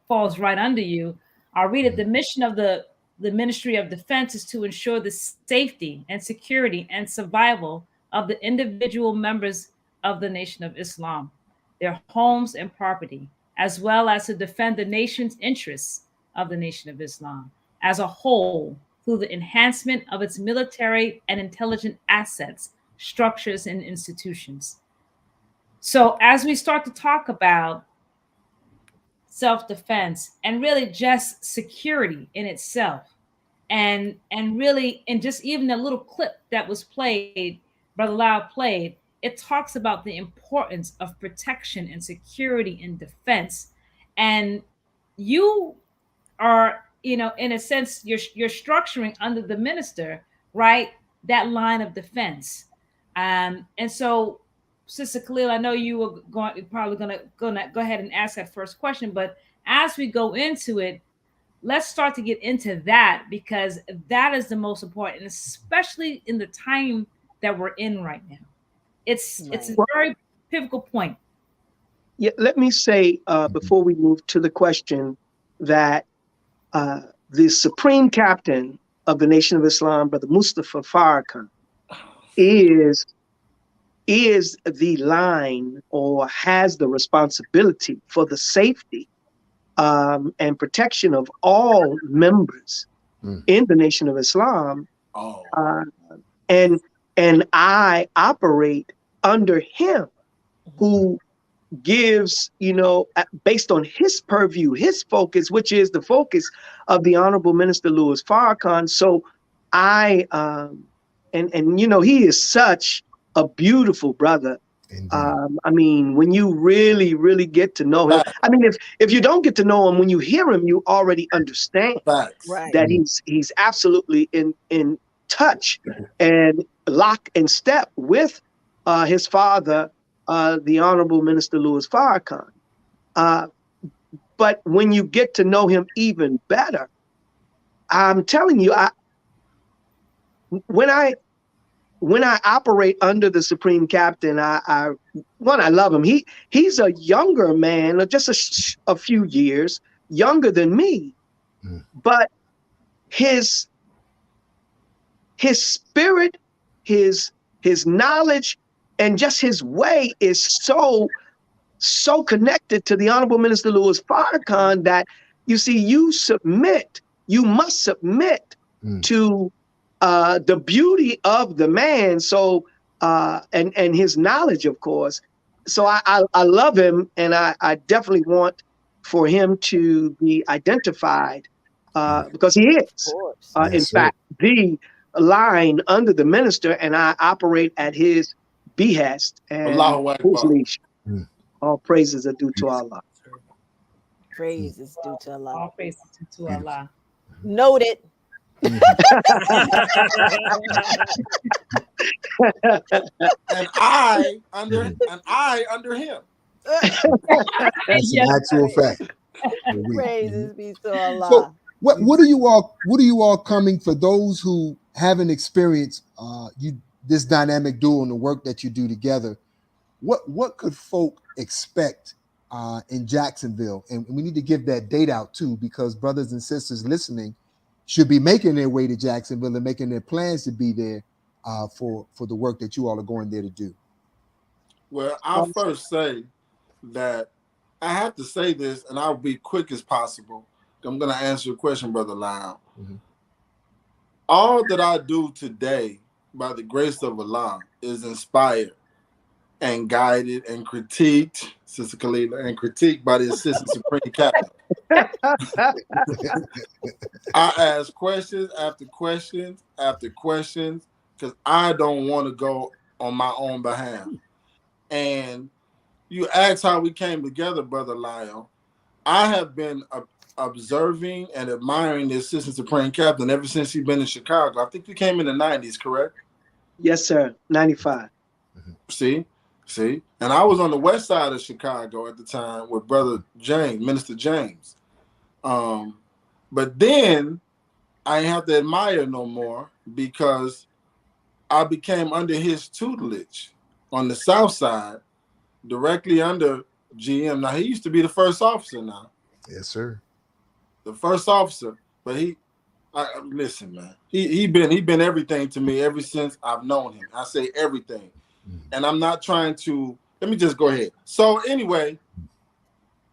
falls right under you, I'll read it. The mission of the Ministry of Defense is to ensure the safety and security and survival of the individual members of the Nation of Islam, their homes and property, as well as to defend the nation's interests of the Nation of Islam as a whole through the enhancement of its military and intelligent assets, structures, and institutions. So as we start to talk about self-defense and really just security in itself, and really, and just even a little clip that was played, Brother Lau played, it talks about the importance of protection and security and defense. And you are, you know, in a sense, you're structuring under the minister, right, that line of defense. And so, Sister Khalil, I know you were probably gonna go ahead and ask that first question, but as we go into it, let's start to get into that, because that is the most important, especially in the time that we're in right now. It's a very pivotal point. Yeah, let me say before we move to the question that the supreme captain of the Nation of Islam, Brother Mustafa Farrakhan, is the line, or has the responsibility for the safety and protection of all members in the Nation of Islam. And I operate under him, who gives, based on his purview, his focus, which is the focus of the Honorable Minister Louis Farrakhan. So I, he is such a beautiful brother. I mean, when you really, really get to know him, I mean, if you don't get to know him, when you hear him, you already understand that he's absolutely in touch and lock and step with his father, the Honorable Minister Louis Farrakhan. But when you get to know him even better, I'm telling you, when I operate under the Supreme Captain, I love him. He's a younger man, just a few years younger than me, but his spirit, his knowledge, and just his way is so connected to the Honorable Minister Louis Farrakhan that, you see, you must submit to the beauty of the man. So, and his knowledge, of course. So I love him, and I definitely want for him to be identified because he is, in fact, the line under the minister, and I operate at his behest and his leash. All praises are due to Allah. Praises due to Allah. All praises due to Allah. Noted. And I under him. That's an actual fact. Praises be to Allah. So what are you all coming, for those who haven't experienced this dynamic duo and the work that you do together? What could folk expect in Jacksonville? And we need to give that date out too, because brothers and sisters listening should be making their way to Jacksonville and making their plans to be there for the work that you all are going there to do. Well, I'll first say that I have to say this, and I'll be quick as possible. I'm going to answer your question, Brother Lyle. All that I do today, by the grace of Allah, is inspired and guided and critiqued, Sister Khalila, and critiqued by the Assistant Supreme Captain. I ask questions after questions after questions because I don't want to go on my own behalf. And you asked how we came together, Brother Lyle. I have been observing and admiring the Assistant Supreme Captain ever since he's been in Chicago. I think you came in the 90s, correct? Yes, sir. 95. See? And I was on the west side of Chicago at the time with Brother James, Minister James. But then I didn't have to admire no more because I became under his tutelage on the south side, directly under GM. Now, he used to be the first officer now. Yes, sir. The first officer. But listen, man, he been everything to me ever since I've known him. I say everything. And I'm not trying to, let me just go ahead. So anyway,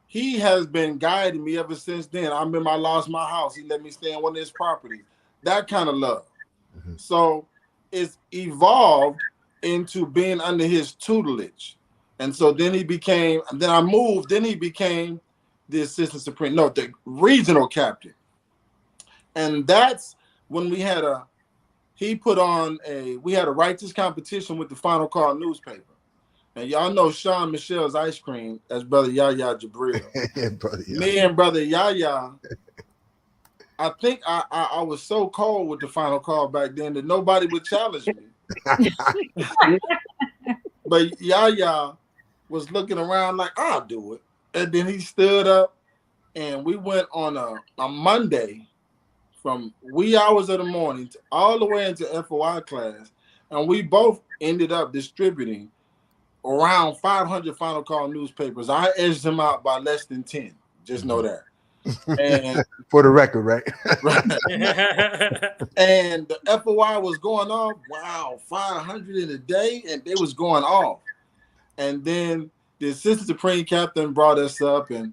he has been guiding me ever since then. I remember I lost my house. He let me stay in one of his properties. That kind of love. So it's evolved into being under his tutelage. And so then he became the Assistant Supreme, the regional captain. And that's when we had a righteous competition with the Final Call newspaper. And y'all know Sean Michelle's ice cream as Brother Yahya Jabril. Me and Brother Yahya, I think I was so cold with the Final Call back then that nobody would challenge me. But Yahya was looking around like, I'll do it. And then he stood up and we went on a Monday from wee hours of the morning to all the way into FOI class, and we both ended up distributing around 500 Final Call newspapers. I edged him out by less than 10. Just know that. And for the record, right? right. And the FOI was going off. Wow, 500 in a day, and they was going off. And then the assistant supreme captain brought us up, and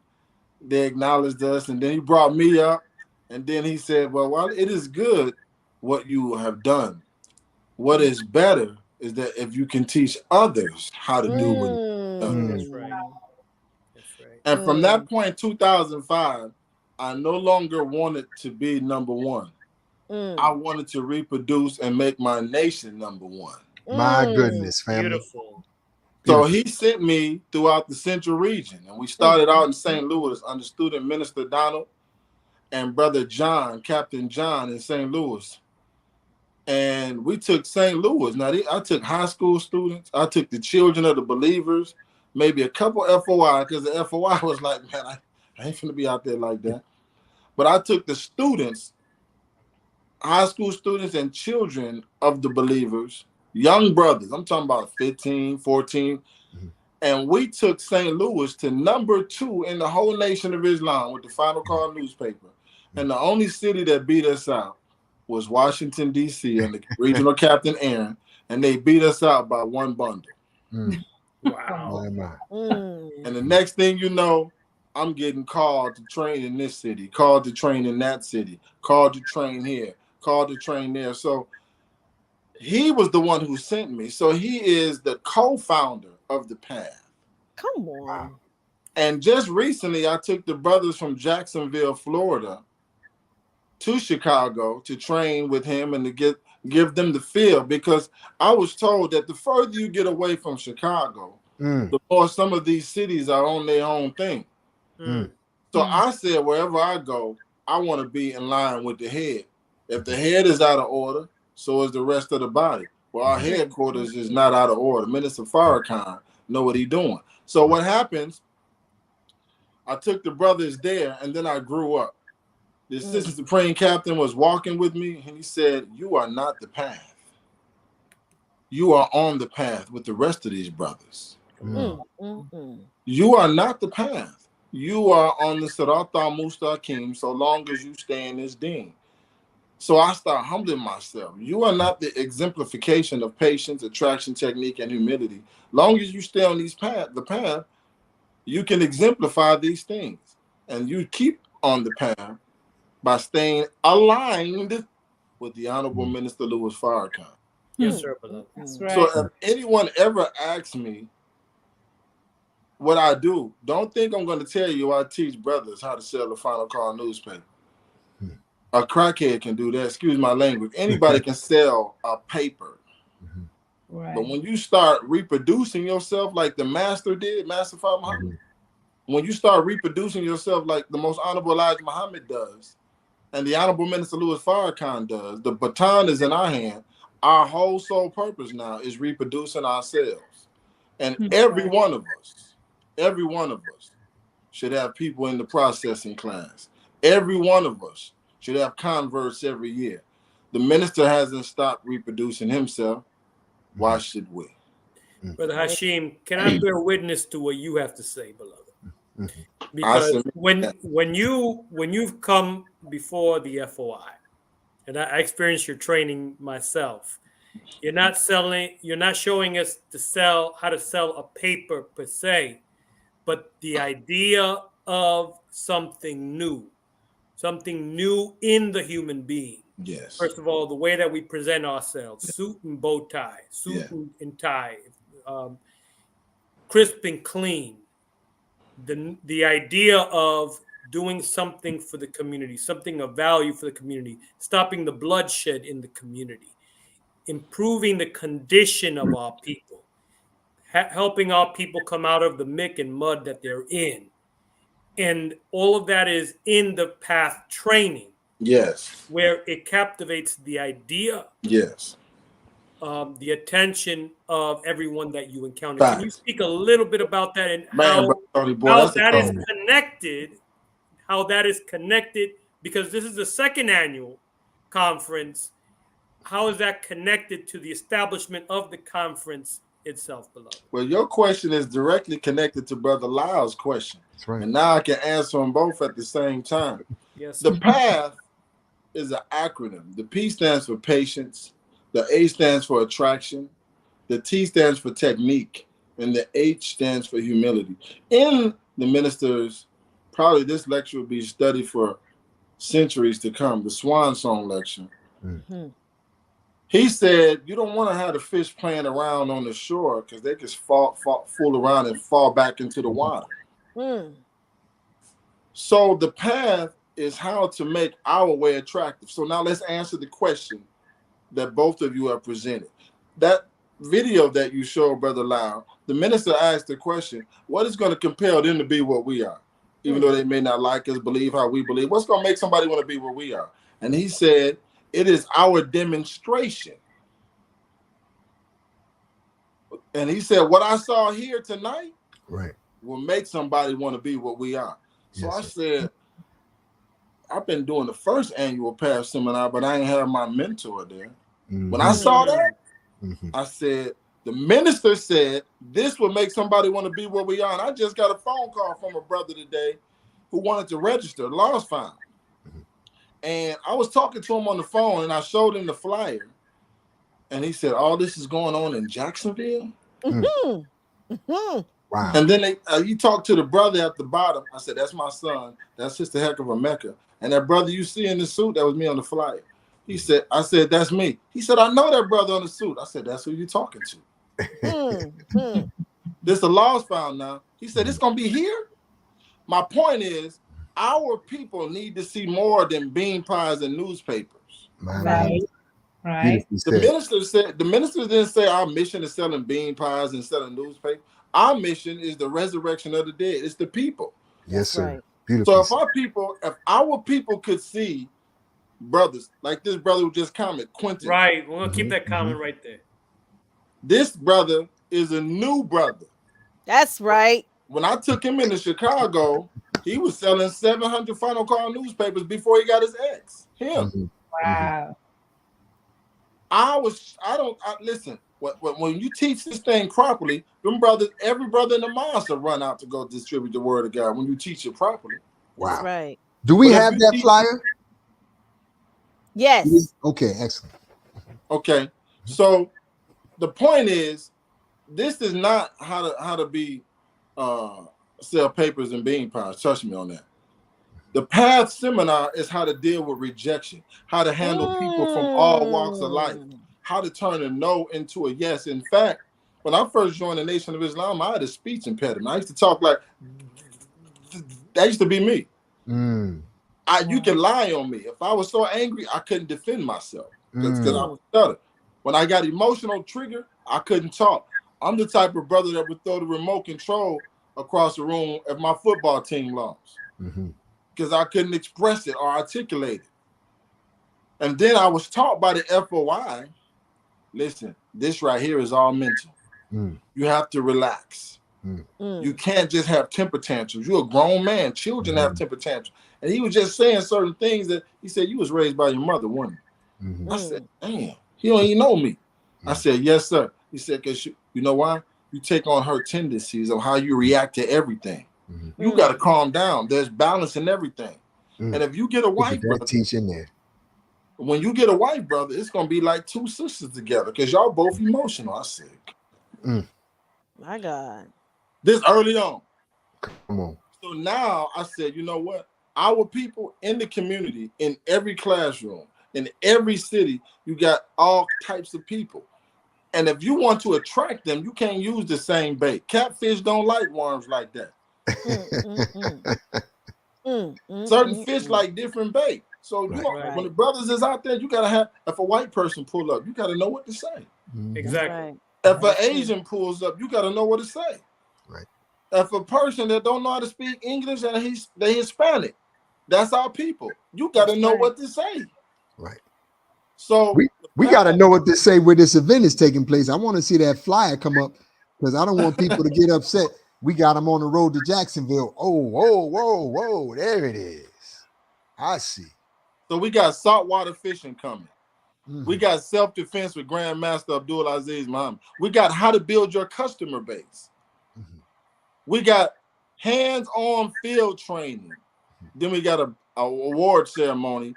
they acknowledged us, and then he brought me up, and then he said, well, while it is good what you have done, what is better is that if you can teach others how to do what you've done. That's right. That's right. And from that point, 2005, I no longer wanted to be number one. I wanted to reproduce and make my nation number one. My goodness, family. Beautiful. So he sent me throughout the central region, and we started out in St. Louis under student minister Donald and brother John, Captain John in St. Louis. And we took St. Louis. Now, I took high school students. I took the children of the believers, maybe a couple FOI, because the FOI was like, man, I ain't finna be out there like that. But I took the students, high school students and children of the believers, young brothers. I'm talking about 15, 14. And we took St. Louis to number 2 in the whole nation of Islam with the Final Call newspaper. And the only city that beat us out was Washington, D.C. and the regional captain, Aaron. And they beat us out by one bundle. Wow. And the next thing you know, I'm getting called to train in this city, called to train in that city, called to train here, called to train there. So he was the one who sent me. So he is the co-founder of the P.A.T.H. Come on. And just recently, I took the brothers from Jacksonville, Florida, to Chicago to train with him and to give them the feel, because I was told that the further you get away from Chicago, the more some of these cities are on their own thing. So I said, wherever I go, I want to be in line with the head. If the head is out of order, so is the rest of the body. Well, our headquarters is not out of order. Minister Farrakhan know what he's doing. So what happens, I took the brothers there, and then I grew up. The assistant supreme captain was walking with me, and he said, you are not the path. You are on the path with the rest of these brothers. You are not the path. You are on the Sirat al-Mustaqim so long as you stay in this deen. So I start humbling myself. You are not the exemplification of patience, attraction, technique, and humility. Long as you stay on the path, you can exemplify these things. And you keep on the path by staying aligned with the Honorable Minister Louis Farrakhan. Yes, sir, beloved. That's right. So if anyone ever asks me what I do, don't think I'm going to tell you I teach brothers how to sell the Final Call newspaper. A crackhead can do that. Excuse my language. Anybody can sell a paper. Right. But when you start reproducing yourself like the master did, Master Father Muhammad, when you start reproducing yourself like the most honorable Elijah Muhammad does, and the honorable Minister Louis Farrakhan does, the baton is in our hand. Our whole sole purpose now is reproducing ourselves. And every one of us should have people in the processing class. Every one of us should have converts every year. The minister hasn't stopped reproducing himself. Why should we? Brother Hashim, can I bear witness to what you have to say, beloved? Because when you've come before the FOI, and I experienced your training myself, you're not showing us how to sell a paper per se, but the idea of something new in the human being. Yes. First of all, the way that we present ourselves, suit and bow tie, and tie, crisp and clean. The idea of doing something for the community, something of value for the community, stopping the bloodshed in the community, improving the condition of our people, helping our people come out of the muck and mud that they're in. And all of that is in the P.A.T.H. training. Yes. Where it captivates the idea. Yes. The attention of everyone that you encounter. Facts. Can you speak a little bit about that and how that is connected? how that is connected, because this is the second annual conference. How is that connected to the establishment of the conference itself, beloved? Well, your question is directly connected to Brother Lyle's question. That's right. And now I can answer them both at the same time. Yes. The PATH is an acronym. The P stands for patience. The A stands for attraction. The T stands for technique. And the H stands for humility. In the ministers, probably this lecture will be studied for centuries to come, the Swan Song lecture. Mm-hmm. He said, you don't want to have the fish playing around on the shore because they just fool around and fall back into the water. Mm. So the path is how to make our way attractive. So now let's answer the question that both of you have presented. That video that you showed, Brother Lau, the minister asked the question, what is going to compel them to be what we are? Even though they may not like us, believe how we believe. What's going to make somebody want to be what we are? And he said, it is our demonstration. And he said, what I saw here tonight will make somebody want to be what we are. So I said, I've been doing the first annual PATH seminar, but I ain't have my mentor there. When I saw that, I said, the minister said, this will make somebody want to be what we are. And I just got a phone call from a brother today who wanted to register, lost found. And I was talking to him on the phone, and I showed him the flyer. And he said, all this is going on in Jacksonville? Wow. And then you talked to the brother at the bottom. I said, that's my son. That's Sister Heck of a Mecca. And that brother you see in the suit, that was me on the flyer. He said, I said, that's me. He said, I know that brother on the suit. I said, that's who you're talking to. This the lost found now. He said, it's going to be here? My point is, our people need to see more than bean pies and newspapers. Right. The minister didn't say our mission is selling bean pies and selling newspapers. Our mission is the resurrection of the dead. It's the people. Yes, sir. Right. Beautiful. So if our people could see brothers like this brother who just commented, Quentin. Right. We're gonna keep that comment right there. This brother is a new brother. That's right. When I took him into Chicago, he was selling 700 Final Call newspapers before he got his ex. Him. Wow. Listen, when you teach this thing properly, them brothers, every brother in the mosque will run out to go distribute the word of God when you teach it properly. Wow. That's right. Do we have that flyer? Yes. Okay, excellent. Okay. So the point is, this is not how to be sell papers and bean pies. Trust me on that. The PATH seminar is how to deal with rejection, how to handle people from all walks of life, how to turn a no into a yes. In fact, when I first joined the Nation of Islam, I had a speech impediment. I used to talk like, that used to be me. You can lie on me. If I was so angry, I couldn't defend myself because I was stutter. When I got emotional trigger, I couldn't talk. I'm the type of brother that would throw the remote control across the room if my football team lost. Because I couldn't express it or articulate it. And then I was taught by the FOI, listen, this right here is all mental. You have to relax. You can't just have temper tantrums. You're a grown man. Children have temper tantrums. And he was just saying certain things that he said, you was raised by your mother, weren't you? I said, damn, he don't even know me. I said, yes, sir. He said, because you know why? You take on her tendencies of how you react to everything. You got to calm down. There's balance in everything. And if you get a wife, brother, teaching there. When you get a wife, brother, it's going to be like two sisters together because y'all both emotional. I said, my God. This early on. Come on. So now I said, you know what? Our people in the community, in every classroom, in every city, you got all types of people. And if you want to attract them, you can't use the same bait. Catfish don't like worms like that. Certain fish like different bait. So you know, when the brothers is out there, you gotta have. If a white person pull up, you gotta know what to say. Exactly. If an Asian pulls up, you gotta know what to say. Right. If a person that don't know how to speak English and they Hispanic, that's our people. You gotta know what to say. Right. So we got to know what to say where this event is taking place. I want to see that flyer come up because I don't want people to get upset. We got them on the road to Jacksonville. Oh, whoa, whoa, whoa. There it is. I see. So we got saltwater fishing coming. Mhm. We got self-defense with Grandmaster Abdul Aziz Muhammad. We got how to build your customer base. Mhm. We got hands-on field training. Then we got a award ceremony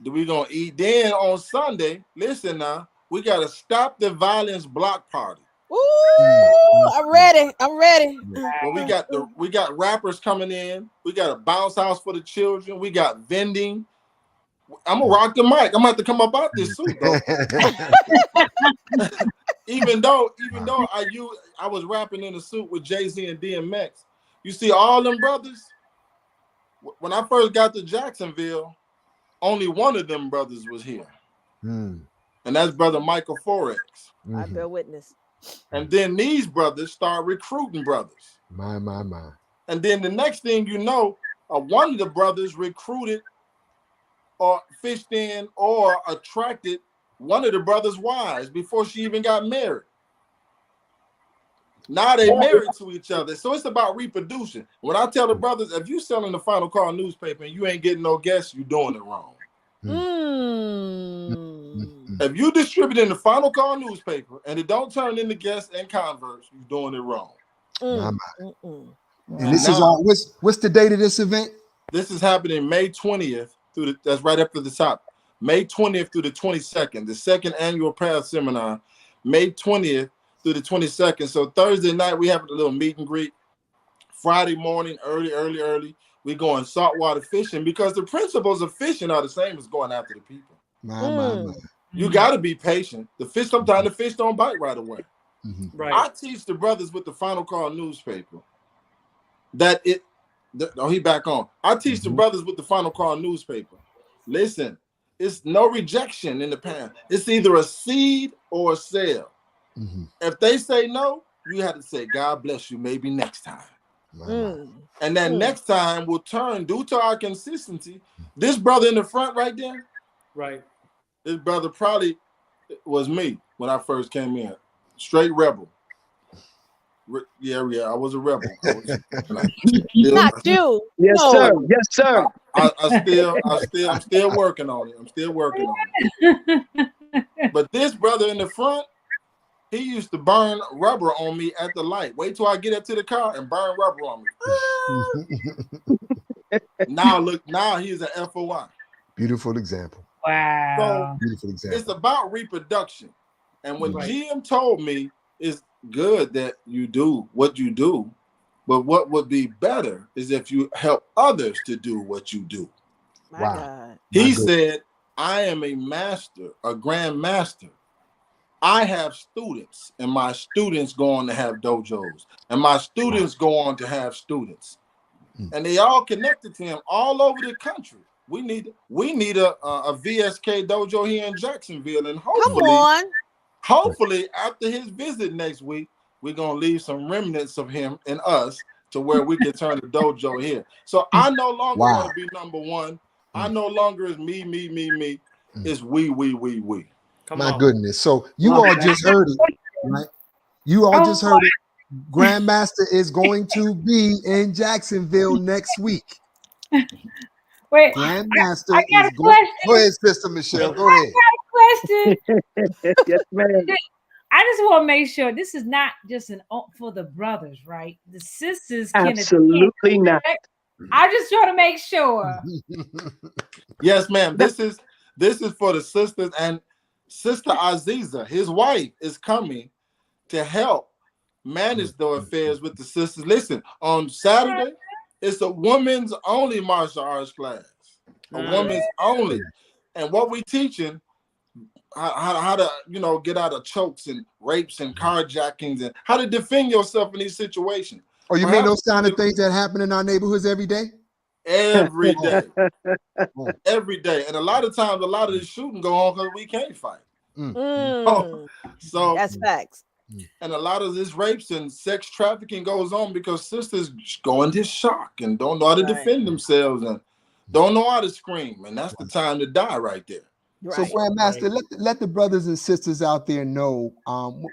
that we're going to eat. Then on Sunday, listen now, we got a Stop the Violence block party. Ooh, I'm ready. I'm ready. Well, we got rappers coming in. We got a bounce house for the children. We got vending. I'm gonna rock the mic. I'm gonna have to come up out this suit though. even though I was rapping in a suit with Jay-Z and DMX. You see all them brothers. When I first got to Jacksonville, only one of them brothers was here. And that's brother Michael Forex. I bear witness. And then these brothers start recruiting brothers. My. And then the next thing you know, one of the brothers recruited or fished in or attracted one of the brothers' wives before she even got married. Now they married to each other. So it's about reproducing. When I tell the brothers, if you selling the Final Call newspaper and you ain't getting no guests, you're doing it wrong. If you distributing the Final Call newspaper and it don't turn into guests and converts, you're doing it wrong. And this is all. What's the date of this event? This is happening May 20th through that's right up to the top. May 20th through the 22nd, the second annual P.A.T.H seminar, May 20th through the 22nd. So Thursday night, we have a little meet and greet. Friday morning, early, we going saltwater fishing because the principles of fishing are the same as going after the people. My. You got to be patient. Sometimes the fish don't bite right away. Right. I teach the brothers with the Final Call newspaper that he back on. I teach the brothers with the Final Call newspaper. Listen, it's no rejection in the pan. It's either a seed or a sale. If they say no, you have to say, God bless you, maybe next time. And that next time will turn due to our consistency. This brother in the front right there, right? This brother probably was me when I first came in. Straight rebel. Yeah, I was a rebel. Not you. Yes, no. sir. Yes, sir. I'm still working on it. I'm still working on it. But this brother in the front, he used to burn rubber on me at the light. Wait till I get up to the car and burn rubber on me. Now he's an FOI. Beautiful example. Wow. So beautiful example. It's about reproduction. And when GM told me it's good that you do what you do, but what would be better is if you help others to do what you do. My God. He said, I am a master, a grand master. I have students, and my students go on to have dojos, and my students go on to have students, and they all connected to him all over the country. We need a VSK dojo here in Jacksonville, and hopefully after his visit next week, we're gonna leave some remnants of him and us to where we can turn the dojo here. So I no longer want to be number one. I no longer is me. It's we. My goodness. So you all just heard it, right? You all just heard it. Grandmaster is going to be in Jacksonville next week. Wait, Grandmaster I got is a going. question. Go ahead, Sister Michelle. Go ahead. I got a question. Yes, ma'am. I just want to make sure this is not just for the brothers, right? The sisters can absolutely not. I just trying to make sure. Yes, ma'am. This is for the sisters, and Sister Aziza, his wife, is coming to help manage the affairs with the sisters. Listen, on Saturday, it's a women's only martial arts class. A women's only. And what we teaching, how to get out of chokes and rapes and carjackings and how to defend yourself in these situations. Oh, you mean those kind of things that happen in our neighborhoods every day? Every day. Every day. And a lot of times, a lot of the shooting go on because we can't fight. So that's facts. And a lot of this rapes and sex trafficking goes on because sisters go into shock and don't know how to defend themselves and don't know how to scream. And that's the time to die right there. So Grandmaster, let the brothers and sisters out there know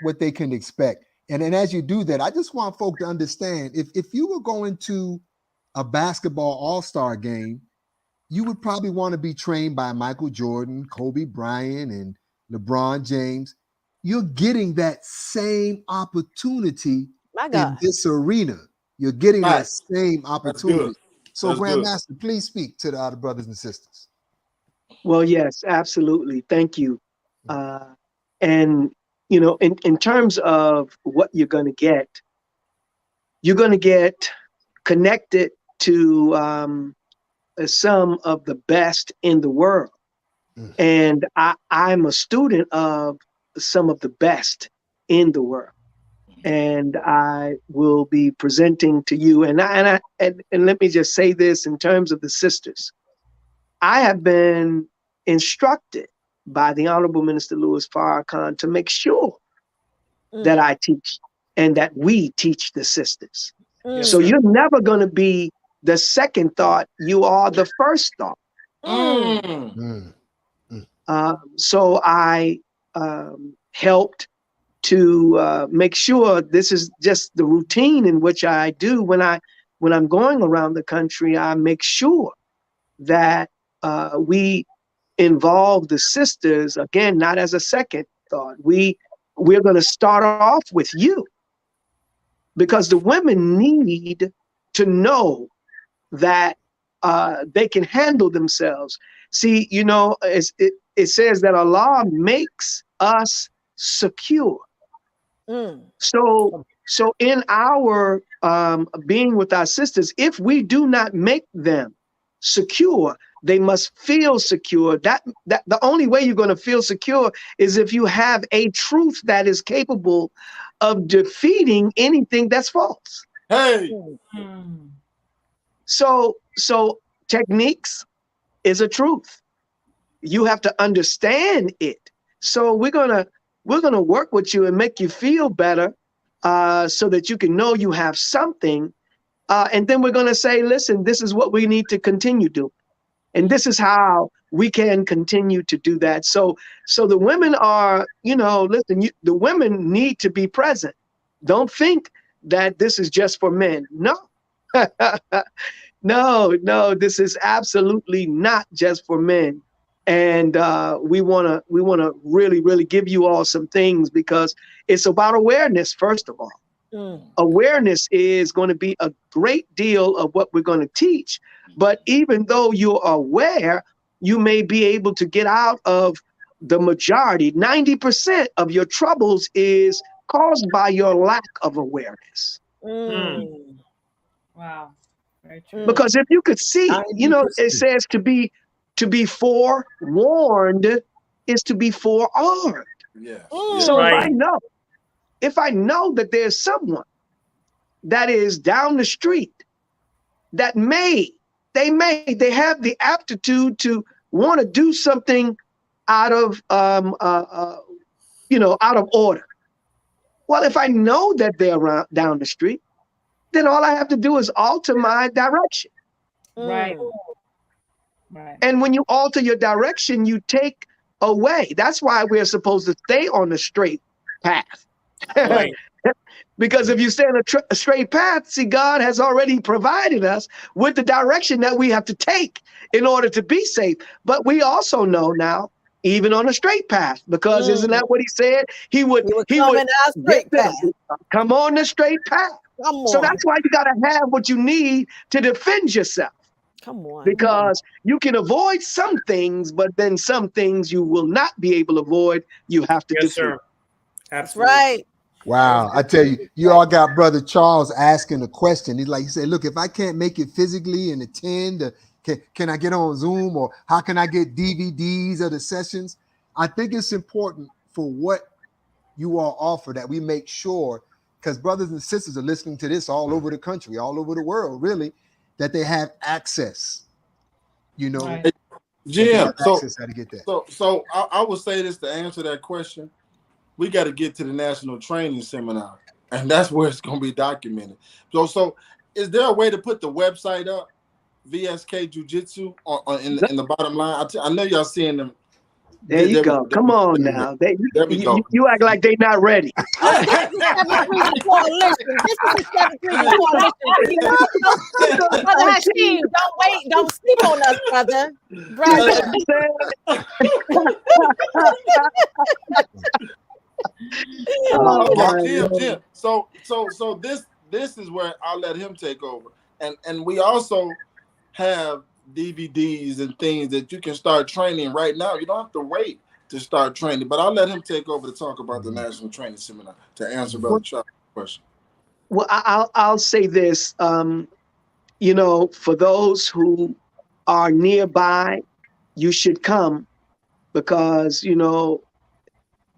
what they can expect. And as you do that, I just want folk to understand if you were going to a basketball all-star game, you would probably want to be trained by Michael Jordan, Kobe Bryant, and LeBron James. You're getting that same opportunity My in God. this arena. You're getting that Facts. same That's opportunity. good. So, That's good. Grandmaster, please speak to the other brothers and sisters. Well, yes, absolutely. Thank you. And you know, in terms of what you're going to get connected to some of the best in the world. Mm. And I'm a student of some of the best in the world. And I will be presenting to you. And let me just say this in terms of the sisters. I have been instructed by the Honorable Minister Louis Farrakhan to make sure that I teach and that we teach the sisters. Yes, So sir. you're never going to be the second thought. You are the first thought. Mm. So I helped to make sure this is just the routine in which I do when I'm going around the country. I make sure that we involve the sisters again, not as a second thought. We're going to start off with you because the women need to know that they can handle themselves. See, you know, it says that Allah makes us secure. So in our being with our sisters, if we do not make them secure, they must feel secure. That the only way you're going to feel secure is if you have a truth that is capable of defeating anything that's false. Hey. So techniques is a truth. You have to understand it. So we're gonna work with you and make you feel better, so that you can know you have something. And then we're gonna say, listen, this is what we need to continue doing, and this is how we can continue to do that. So the women are, you know, listen, the women need to be present. Don't think that this is just for men. No. No, this is absolutely not just for men. And we wanna really, really give you all some things because it's about awareness, first of all. Awareness is going to be a great deal of what we're going to teach. But even though you're aware, you may be able to get out of the majority. 90% of your troubles is caused by your lack of awareness. Wow. Very true. Because if you could see, you know, it 90%. says to be forewarned is to be forearmed. Yes. So Right. if I know that there's someone that is down the street that they have the aptitude to want to do something out of out of order. Well, if I know that they're down the street, then all I have to do is alter my direction. Right. Right. And when you alter your direction, you take away. That's why we're supposed to stay on the straight path. Right. Because if you stay on a straight path, see, God has already provided us with the direction that we have to take in order to be safe. But we also know now, even on a straight path, because isn't that what he said? He would come in our straight path. Come on the straight path. Come on. So that's why you got to have what you need to defend yourself. Come on. Because you can avoid some things, but then some things you will not be able to avoid. You have to Yes, defeat. sir. That's Absolutely. right. Wow, I tell you, you all got Brother Charles asking a question. He said, look, if I can't make it physically and attend, can I get on Zoom, or how can I get DVDs of the sessions? I think it's important for what you all offer that we make sure, because brothers and sisters are listening to this all over the country, all over the world, really, that they have access, you know. Right. Jim, how to get that. So I would say this to answer that question. We got to get to the national training seminar, and that's where it's going to be documented. So is there a way to put the website up, VSK Jiu Jitsu, in the bottom line? I know y'all seeing them There you go. Come on now. There we go. You act like they not ready. This is the 7-3 coalition. This is the 7-3 coalition. Brother Hashim, don't wait. Don't sleep on us, brother. Brother. Jim. So this is where I'll let him take over. And we also have DVDs and things that you can start training right now. You don't have to wait to start training, but I'll let him take over to talk about the National Training Seminar to answer Brother Chuck's question. Well, I'll say this, you know, for those who are nearby, you should come, because, you know,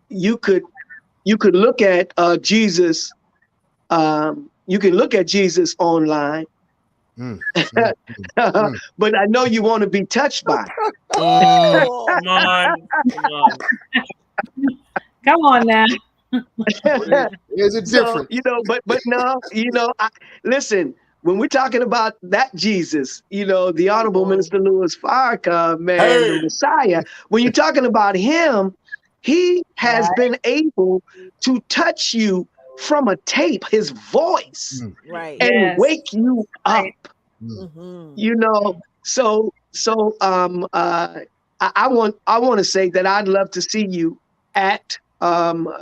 you could look at Jesus. You can look at Jesus online, but I know you want to be touched by it. Come on. Come on now. Is it different? So, you know, but no, you know, listen, when we're talking about that Jesus, you know, the Honorable Minister Louis Farrakhan, man, the Messiah, when you're talking about him, he has been able to touch you from a tape, his voice, and wake you up. You know, so I want to say that I'd love to see you at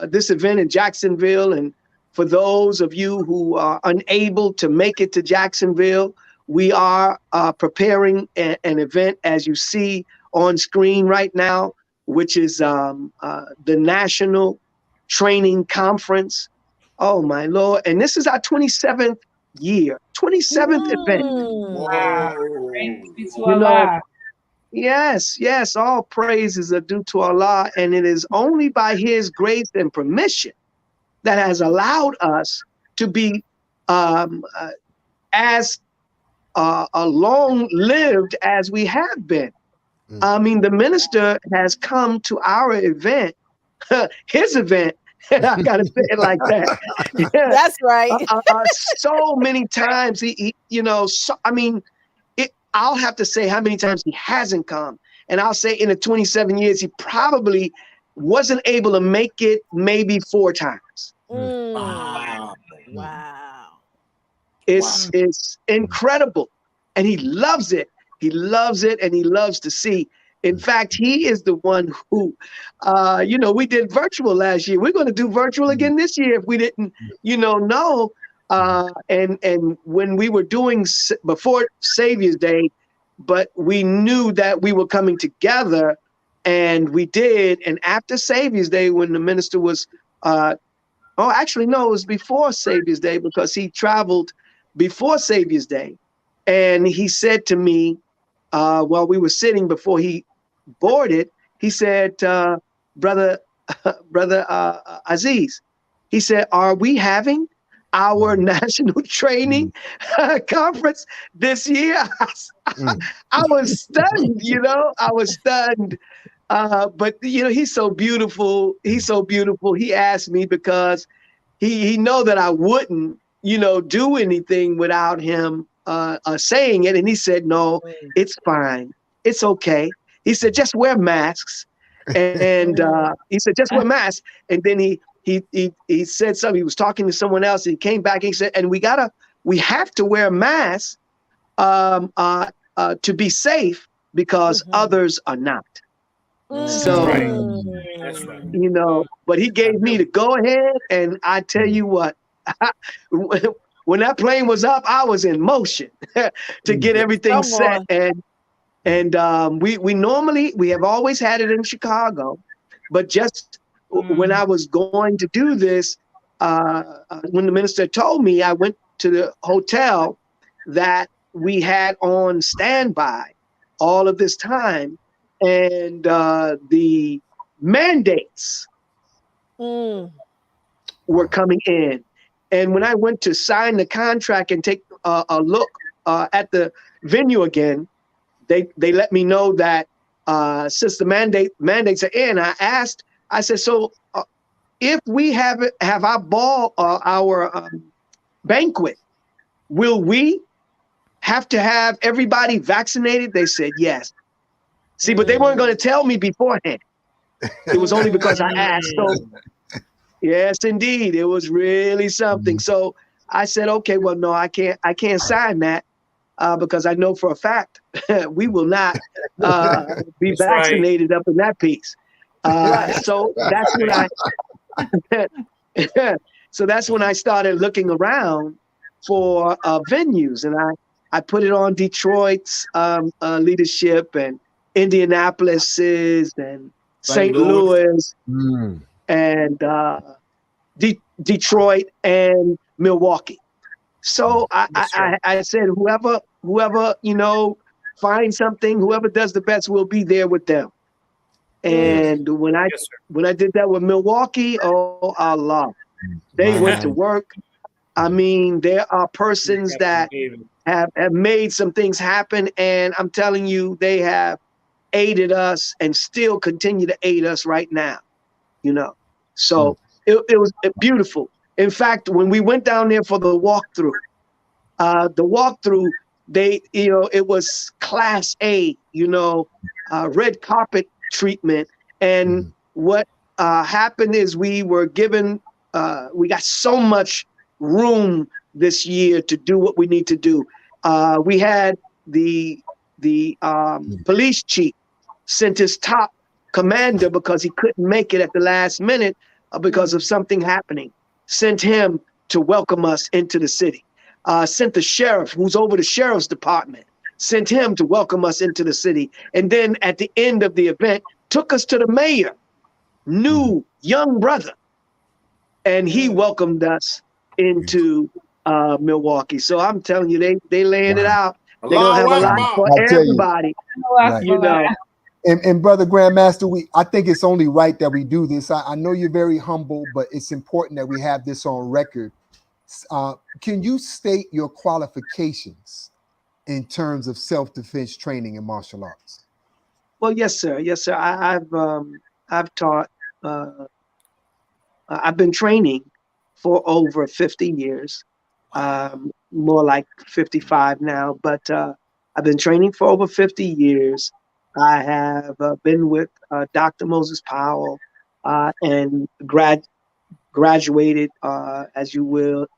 this event in Jacksonville. And for those of you who are unable to make it to Jacksonville, we are preparing an event, as you see on screen right now, which is the National Training Conference. Oh my Lord. And this is our 27th year, 27th event. Wow. You know, yes, all praises are due to Allah, and it is only by his grace and permission that has allowed us to be as long-lived as we have been. I mean, the minister has come to our event, his event, I gotta say it like that. That's right. So many times he you know, I mean, I'll have to say how many times he hasn't come. And I'll say in the 27 years, he probably wasn't able to make it maybe 4 times. Wow. It's incredible. And he loves it. He loves it, and he loves to see. In fact, he is the one who, you know, we did virtual last year. We're going to do virtual again this year if we didn't, you know. And when we were doing before Savior's Day, but we knew that we were coming together, and we did. And after Savior's Day, when the minister was, actually, no, it was before Savior's Day, because he traveled before Savior's Day. And he said to me, while we were sitting before he boarded, he said, brother Aziz, he said, are we having our national training conference this year? I was stunned, you know, I was stunned. But, you know, he's so beautiful. He's so beautiful. He asked me because he know that I wouldn't, you know, do anything without him saying it. And he said, no, it's fine. It's okay. He said, just wear masks. And he said, just wear masks. And then he said something. He was talking to someone else, and he came back and he said, and we have to wear masks to be safe, because others are not. So, That's right. you know, but he gave me the go ahead, and I tell you what, when that plane was up, I was in motion to get everything set. And we have always had it in Chicago, but just when I was going to do this, when the minister told me, I went to the hotel that we had on standby all of this time, and the mandates were coming in. And when I went to sign the contract and take a look at the venue again, they let me know that since the mandates are in, I said, so if we have our banquet, will we have to have everybody vaccinated? They said yes. See, but they weren't going to tell me beforehand. It was only because I asked. So yes, indeed, it was really something. So I said, okay, well, no, I can't sign that because I know for a fact we will not be That's right. vaccinated up in that piece. So that's when I so that's when I started looking around for venues, and I put it on Detroit's leadership and Indianapolis's and St. Louis and Detroit and Milwaukee. So I said, whoever finds something, whoever does the best, will be there with them. And when I did that with Milwaukee, oh Allah, they went to work. I mean, there are persons that have made some things happen, and I'm telling you, they have aided us and still continue to aid us right now. So it was beautiful. In fact, when we went down there for the walkthrough, it was class A, red carpet treatment. And what happened is we got so much room this year to do what we need to do. We had the police chief sent his top commander because he couldn't make it at the last minute because of something happening. Sent him to welcome us into the city. Sent the sheriff, who's over the sheriff's department, sent him to welcome us into the city. And then at the end of the event, took us to the mayor, new young brother, and he welcomed us into Milwaukee. So I'm telling you, they laying it out. They're gonna have a lot for everybody. And Brother Grandmaster, I think it's only right that we do this. I know you're very humble, but it's important that we have this on record. Can you state your qualifications in terms of self-defense training in martial arts? Well, yes, sir. Yes, sir. I've taught. I've been training for over 50 years, more like 55 now. But I've been training for over 50 years. I have been with Dr. Moses Powell and graduated, as you would,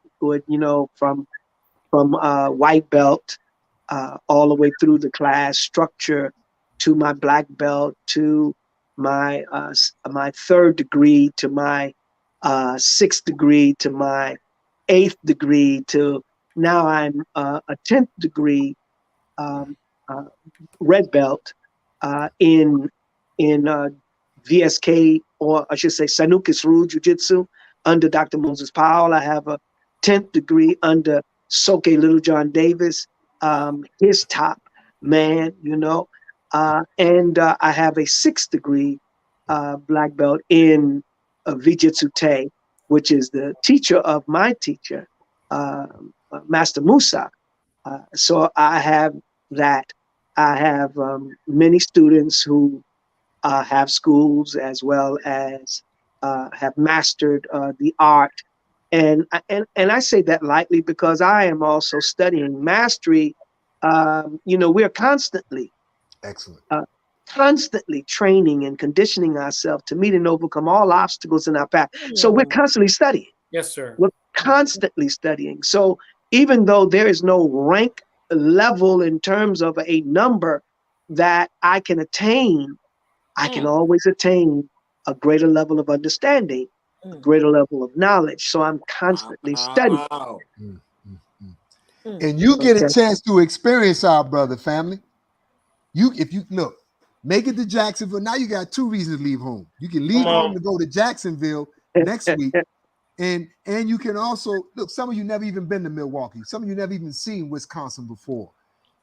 from white belt all the way through the class structure to my black belt, to my third degree, to my sixth degree, to my eighth degree, to now I'm a 10th degree red belt in VSK, or I should say Sanukis Ryu Jiu-Jitsu under Dr. Moses Powell. I have a 10th degree under Soke Little John Davis, his top man, and I have a 6th degree black belt in Vijitsu Te, which is the teacher of my teacher, Master Musa. So I have that. I have many students who have schools as well as have mastered the art. And I say that lightly because I am also studying mastery. We're constantly training and conditioning ourselves to meet and overcome all obstacles in our path. So we're constantly studying. Yes, sir. We're constantly studying. So even though there is no rank level in terms of a number that I can attain, I can always attain a greater level of understanding, a greater level of knowledge. So I'm constantly studying. And you get a chance to experience our brother, family. If you look, make it to Jacksonville. Now you got 2 reasons to leave home. You can leave home to go to Jacksonville next week. And you can also look, some of you never even been to Milwaukee. Some of you never even seen Wisconsin before.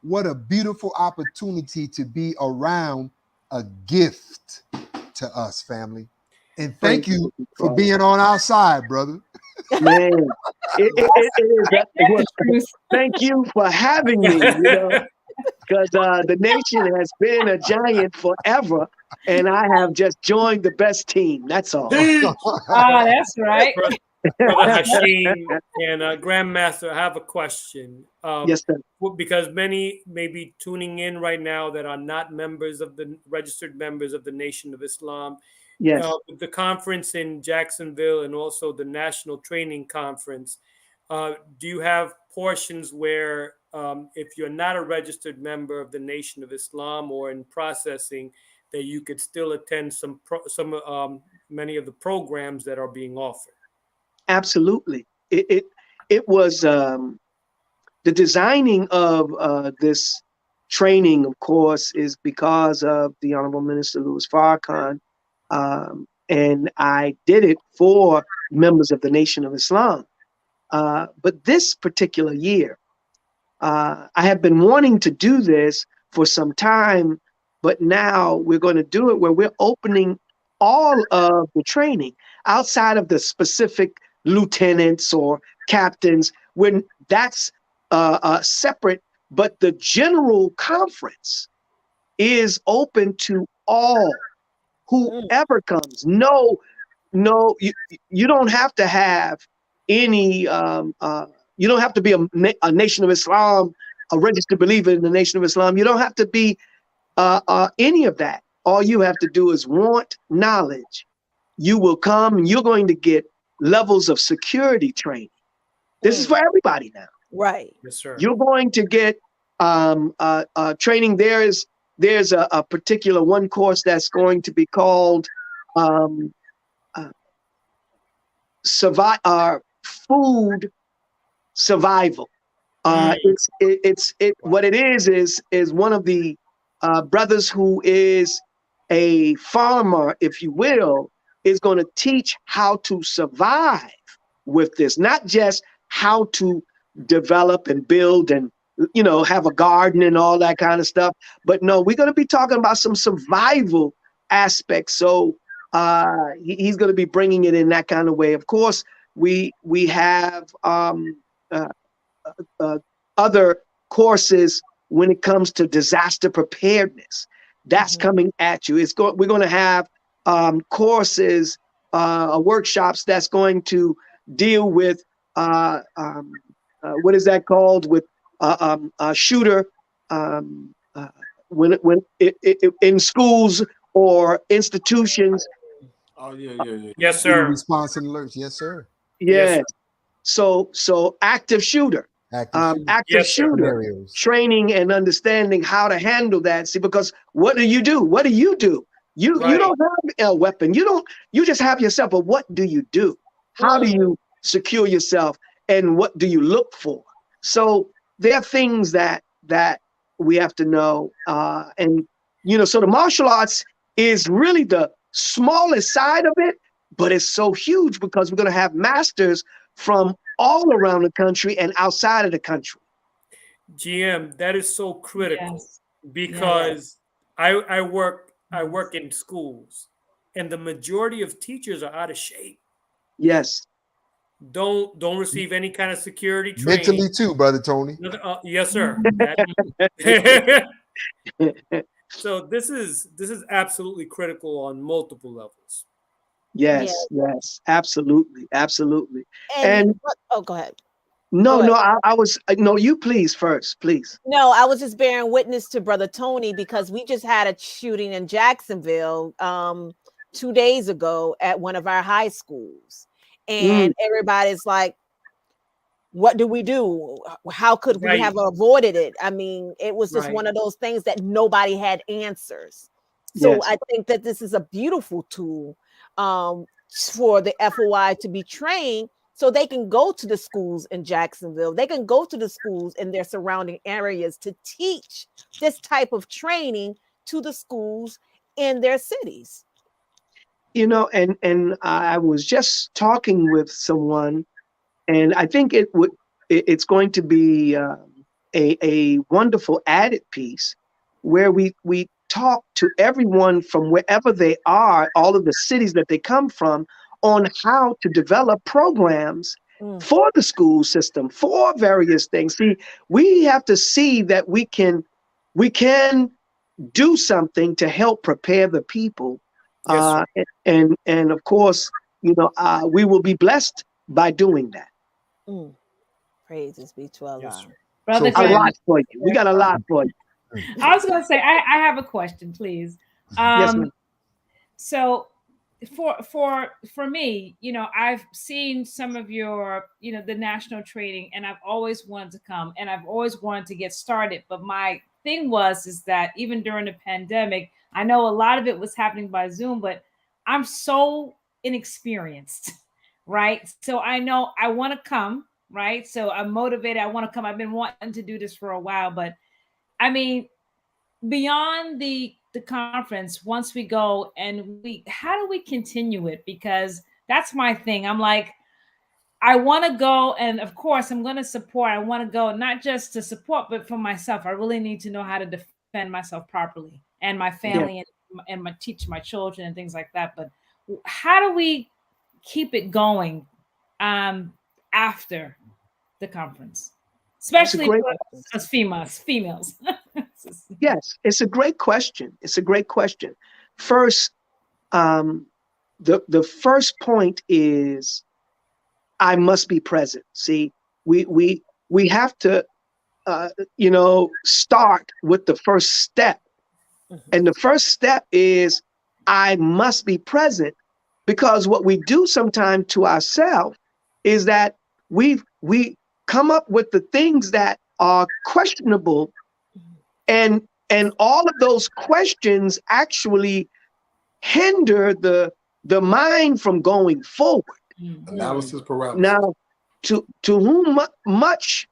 What a beautiful opportunity to be around a gift to us, family. And thank you for being on our side, brother. Man, it is. Thank you for having me, because the nation has been a giant forever, and I have just joined the best team. That's all. That's right. Brother Hashim and Grandmaster, I have a question. Yes, sir. Because many may be tuning in right now that are not registered members of the Nation of Islam. Yes. The conference in Jacksonville and also the National Training Conference, do you have portions where if you're not a registered member of the Nation of Islam or in processing, that you could still attend many of the programs that are being offered? Absolutely. It was the designing of this training, of course, is because of the Honorable Minister Louis Farrakhan. And I did it for members of the Nation of Islam. But this particular year, I have been wanting to do this for some time, but now we're going to do it where we're opening all of the training outside of the specific lieutenants or captains, when that's separate, but the general conference is open to all, whoever comes. No, you don't have to have any you don't have to be a Nation of Islam, a registered believer in the Nation of Islam. You don't have to be any of that. All you have to do is want knowledge. You will come and you're going to get levels of security training. This is for everybody now. Right. Yes, sir. You're going to get training. There's a particular one course that's going to be called food survival. What it is one of the brothers who is a farmer, if you will, is going to teach how to survive with this, not just how to develop and build and have a garden and all that kind of stuff, but no, we're going to be talking about some survival aspects. So he's going to be bringing it in that kind of way. Of course, we have other courses when it comes to disaster preparedness. That's coming at you. We're going to have courses, workshops that's going to deal with what is that called, with shooter when in schools or institutions. Oh yeah. Yes, sir. Response and alerts. Yes, sir. Yes. Yes, So active shooter. Active shooter scenarios. training and understanding how to handle that. See, because what do you do? What do you do? You don't have a weapon. You just have yourself. But what do you do? How do you secure yourself? And what do you look for? So there are things that we have to know. And so the martial arts is really the smallest side of it, but it's so huge because we're going to have masters from all around the country and outside of the country. GM, that is so critical. Yes. Because I work in schools, and the majority of teachers are out of shape. Yes. Don't receive any kind of security training. Mentally too, Brother Tony. Yes, sir. So this is absolutely critical on multiple levels. Yes, absolutely. And go ahead. No, I was no, you please first, please. No, I was just bearing witness to Brother Tony because we just had a shooting in Jacksonville 2 days ago at one of our high schools. And everybody's like, what do we do? How could we have avoided it? I mean, it was just one of those things that nobody had answers. So I think that this is a beautiful tool for the FOI to be trained so they can go to the schools in Jacksonville. They can go to the schools in their surrounding areas to teach this type of training to the schools in their cities. And I was just talking with someone, and I think it's going to be a wonderful added piece where we talk to everyone from wherever they are, all of the cities that they come from, on how to develop programs for the school system, for various things. See, we have to see that we can do something to help prepare the people. Yes, and of course, we will be blessed by doing that. Praises be to Allah. Yes, Brother a lot for you. We got a lot for you. I was going to say, I have a question, please. Yes, ma'am. So for me, you know, I've seen some of your, you know, the national training, and I've always wanted to come, and I've always wanted to get started. But my thing is that even during the pandemic, I know a lot of it was happening by Zoom, but I'm so inexperienced, right? So I know I want to come, right? So I'm motivated. I want to come. I've been wanting to do this for a while, but I mean, beyond the conference, once we go and we how do we continue it? Because that's my thing. I'm like, I want to go, and of course I'm going to support. I want to go not just to support but for myself. I really need to know how to defend myself properly, and my family, Yeah. and my teach my children and things like that. But how do we keep it going after the conference, It's a especially great, for us females? yes, it's a great question. It's a great question. First, um, the first point is I must be present. See, we have to start with the first step. And the first step is I must be present, because what we do sometimes to ourselves is that we come up with the things that are questionable, and all of those questions actually hinder the mind from going forward. Analysis paralysis. Now, to whom much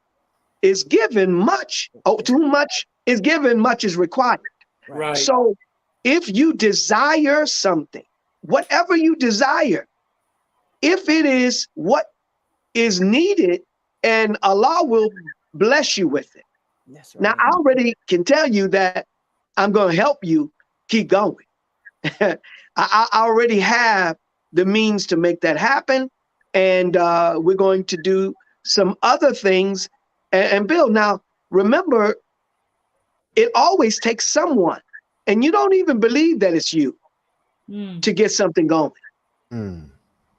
is given, to whom much is given, much is required. Right. So if you desire something, whatever you desire, if it is what is needed, and Allah will bless you with it. That's Now, right. I already can tell you that I'm going to help you keep going. I already have the means to make that happen. And we're going to do some other things and build. Now, remember, it always takes someone, and you don't even believe that it's you to get something going.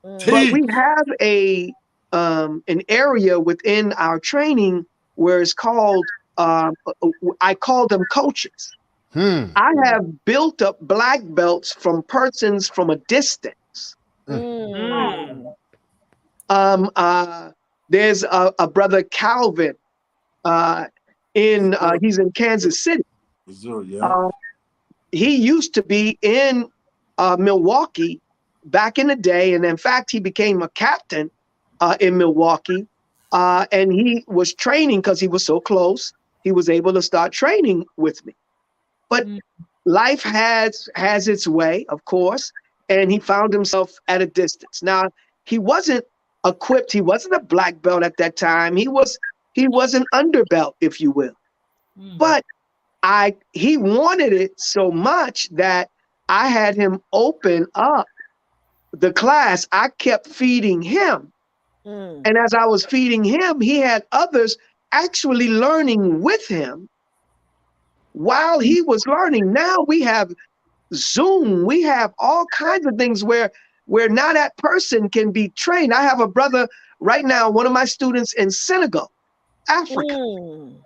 But we have an area within our training where it's called, I call them coaches. I have built up black belts from persons from a distance. There's a brother Calvin he's in Kansas City. Missouri, yeah. He used to be in Milwaukee back in the day, and in fact, he became a captain in Milwaukee. And he was training because he was so close. He was able to start training with me. But life has its way, of course, and he found himself at a distance. Now, he wasn't equipped. He wasn't a black belt at that time. He was an underbelt, if you will. But he wanted it so much that I had him open up the class. I kept feeding him. And as I was feeding him, he had others actually learning with him while he was learning. Now we have Zoom. We have all kinds of things where now that person can be trained. I have a brother right now, one of my students in Senegal, Africa.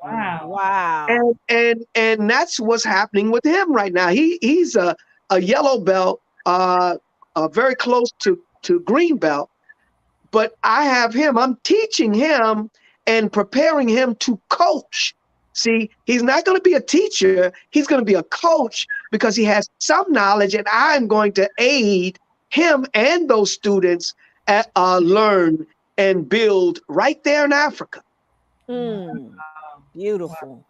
Wow. And that's what's happening with him right now. He's a yellow belt, very close to green belt. But I have him, I'm teaching him and preparing him to coach. See, he's not going to be a teacher. He's going to be a coach because he has some knowledge, and I'm going to aid him and those students learn and build right there in Africa. Beautiful.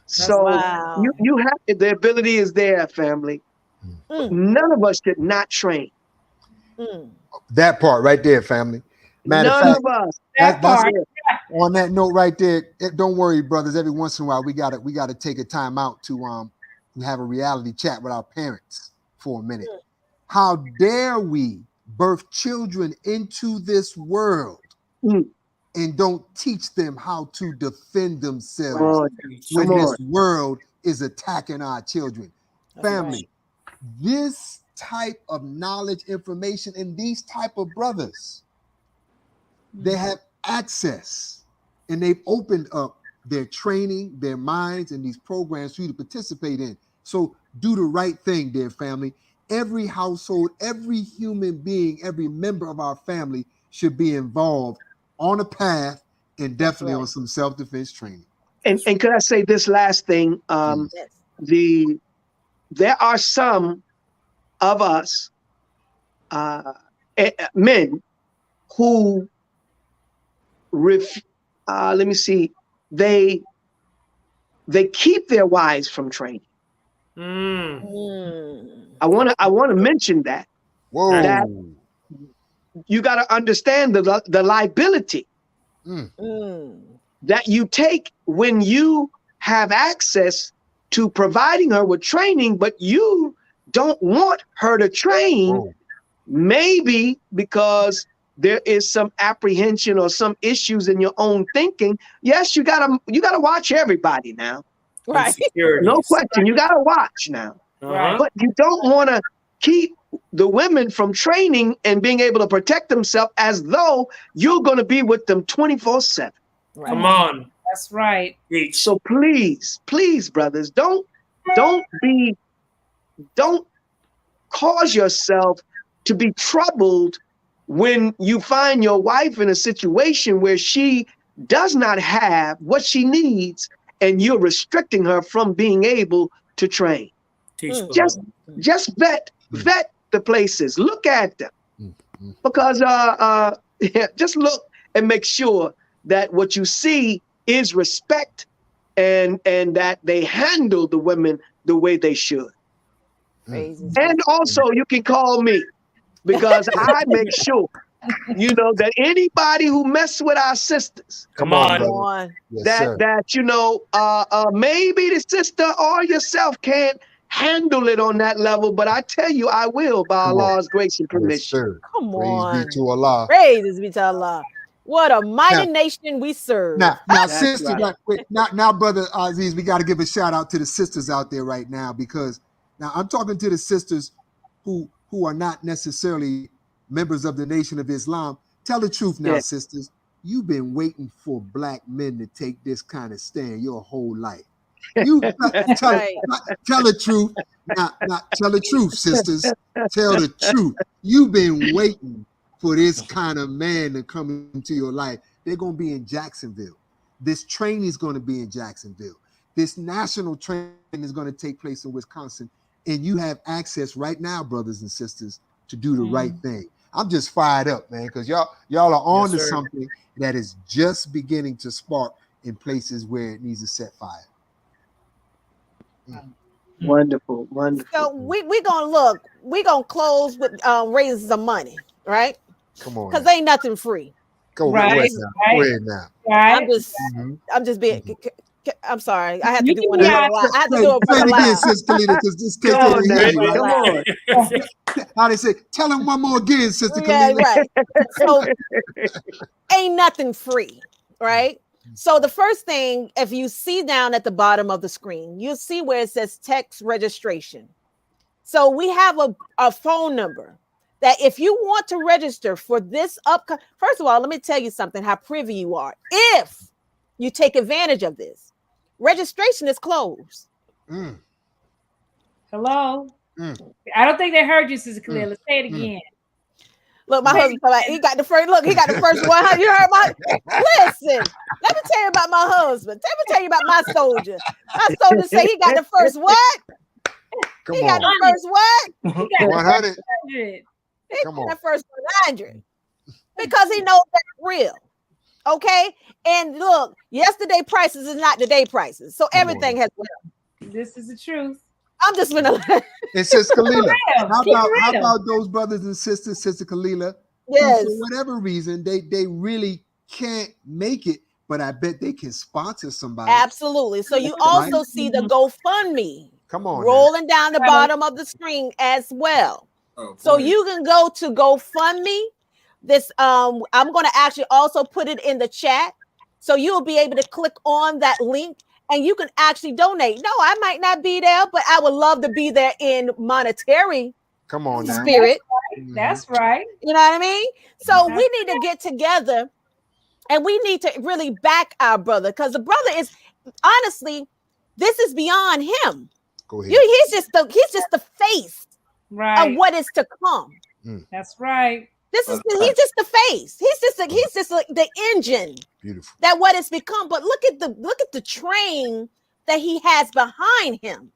So wow. you have the ability is there, family. None of us should not train. That part right there, family. Matter of None fact, of us. that's part. on that note right there. Don't worry, brothers. Every once in a while, we gotta take a time out to have a reality chat with our parents for a minute. How dare we birth children into this world and don't teach them how to defend themselves when this world is attacking our children? Family, this type of knowledge, information, and these type of brothers, they have access, and they've opened up their training, their minds, and these programs for you to participate in. So do the right thing, dear family. every household, every human being, every member of our family should be involved on a path and definitely on some self-defense training. And could I say this last thing? There are some of us men who let me see, they keep their wives from training. I want to mention that. Whoa. That you got to understand the liability that you take when you have access to providing her with training, but you don't want her to train, maybe because there is some apprehension or some issues in your own thinking. Yes, you gotta watch everybody now. Right. No question. You gotta watch now. But you don't want to keep the women from training and being able to protect themselves as though you're going to be with them 24/7. Right. Come on. That's right. So please, brothers, don't cause yourself to be troubled when you find your wife in a situation where she does not have what she needs and you're restricting her from being able to train. Just vet the places, look at them, because just look and make sure that what you see is respect and that they handle the women the way they should. And also you can call me, because I make sure, that anybody who messes with our sisters, Come on. Yes, that maybe the sister or yourself can't handle it on that level, but I tell you, I will, by Allah's grace and permission. Yes, Come on. Praise be to Allah. Praises be to Allah. What a mighty nation we serve. Now, sisters, now, brother Aziz, we got to give a shout out to the sisters out there right now, because now I'm talking to the sisters who are not necessarily members of the Nation of Islam. Tell the truth now, sisters. You've been waiting for black men to take this kind of stand your whole life. You tell the truth. Now, tell the truth, sisters. Tell the truth. You've been waiting for this kind of man to come into your life. They're going to be in Jacksonville. This training is going to be in Jacksonville. This national training is going to take place in Wisconsin. And you have access right now, brothers and sisters, to do the right thing. I'm just fired up, man, because y'all are on to something that is just beginning to spark in places where it needs to set fire. Wonderful. So we're gonna close with raising some money, right? Come on, because ain't nothing free. Go ahead now. Right. I'm just being. I'm sorry. I have to do one. I have to do it for the Come on. How they say? Tell him one more again, Sister Yeah, Kalila. right. So ain't nothing free, right? So the first thing, if you see down at the bottom of the screen, you'll see where it says text registration. So we have a phone number that if you want to register for this upcoming, first of all, let me tell you something, how privy you are. If you take advantage of this, registration is closed. Hello? I don't think they heard you, Sister Kalila. Say it again. Look, my husband, he got the first look. He got the first one. You heard my? Listen, let me tell you about my husband. Let me tell you about my soldier. My soldier say he got the first what? He got the first what? 100. He got the first 100 because he knows that's real. Okay, and look, yesterday prices is not today prices, so everything has went up. This is the truth. I'm just gonna. It's Sister Kalila. How about those brothers and sisters, Sister Kalila? Yes. For whatever reason, they really can't make it, but I bet they can sponsor somebody. Absolutely. So you also see the GoFundMe. Come on, rolling down the bottom of the screen as well. So you can go to GoFundMe. This I'm going to actually also put it in the chat, so you'll be able to click on that link. And you can actually donate. No, I might not be there, but I would love to be there in monetary spirit. That's right. You know what I mean? So we need to get together and we need to really back our brother, because the brother is, honestly, this is beyond him. Go ahead. He's just the face Right. of what is to come. That's right. He's just the face. He's just the engine. Beautiful. That what it's become. But look at the train that he has behind him.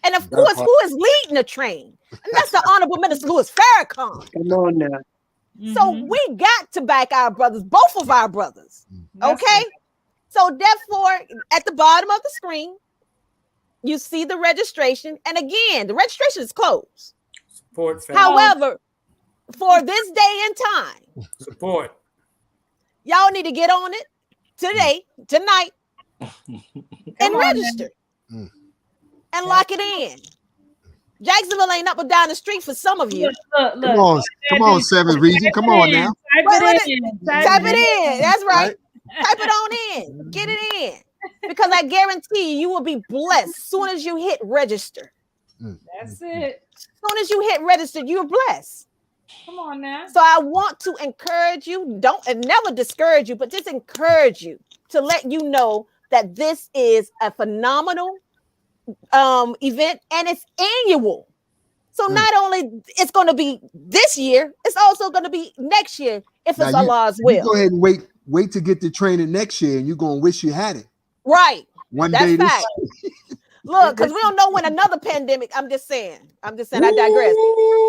And of course, who is leading the train? And that's the Honorable Minister Louis Farrakhan. Come on now. So we got to back our brothers, both of our brothers. Okay? So therefore, at the bottom of the screen, you see the registration. And again, the registration is closed. Support family. However, for this day and time, support. Y'all need to get on it today, tonight, and register. And lock it in. Jacksonville ain't up and down the street for some of you. Look. Come on, 7th Region. Come on now. Type it in. That's right. Type it on in. Get it in. Because I guarantee you will be blessed as soon as you hit register. That's it. As soon as you hit register, you're blessed. Come on now. So I want to encourage you. And never discourage you, but just encourage you to let you know that this is a phenomenal event, and it's annual. So not only it's going to be this year, it's also going to be next year if it's Allah's will. You go ahead and wait to get the training next year, and you're going to wish you had it. Right. One That's day. Fact. Look, because we don't know when another pandemic. I'm just saying. I digress.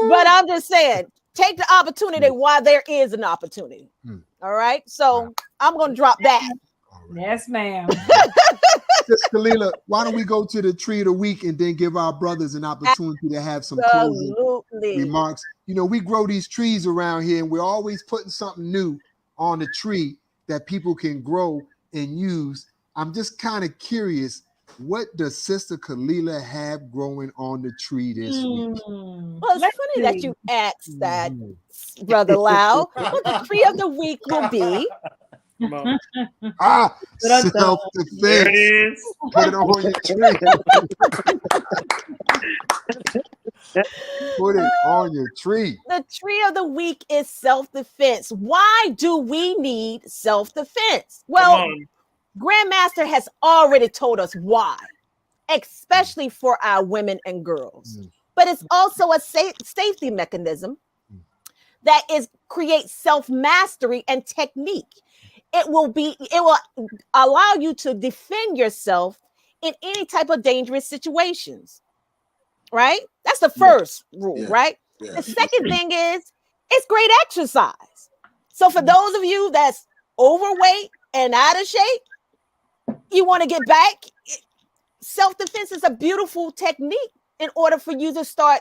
But I'm just saying, take the opportunity while there is an opportunity. All right. So I'm going to drop that. Yes, ma'am. Sister Kalila, why don't we go to the tree of the week and then give our brothers an opportunity to have some closing remarks? You know, we grow these trees around here, and we're always putting something new on the tree that people can grow and use. I'm just kind of curious, what does Sister Kalila have growing on the tree this week? Well, it's funny that you asked that, Brother Lau. What the tree of the week will be. Self-defense. There it is. Put it on your tree. Put it on your tree. The tree of the week is self-defense. Why do we need self-defense? Well, Grandmaster has already told us why, especially for our women and girls. But it's also a safety mechanism that creates self-mastery and technique. It will allow you to defend yourself in any type of dangerous situations, right? That's the first rule, right? The second thing is it's great exercise. So for those of you that's overweight and out of shape, you want to get back, self-defense is a beautiful technique in order for you to start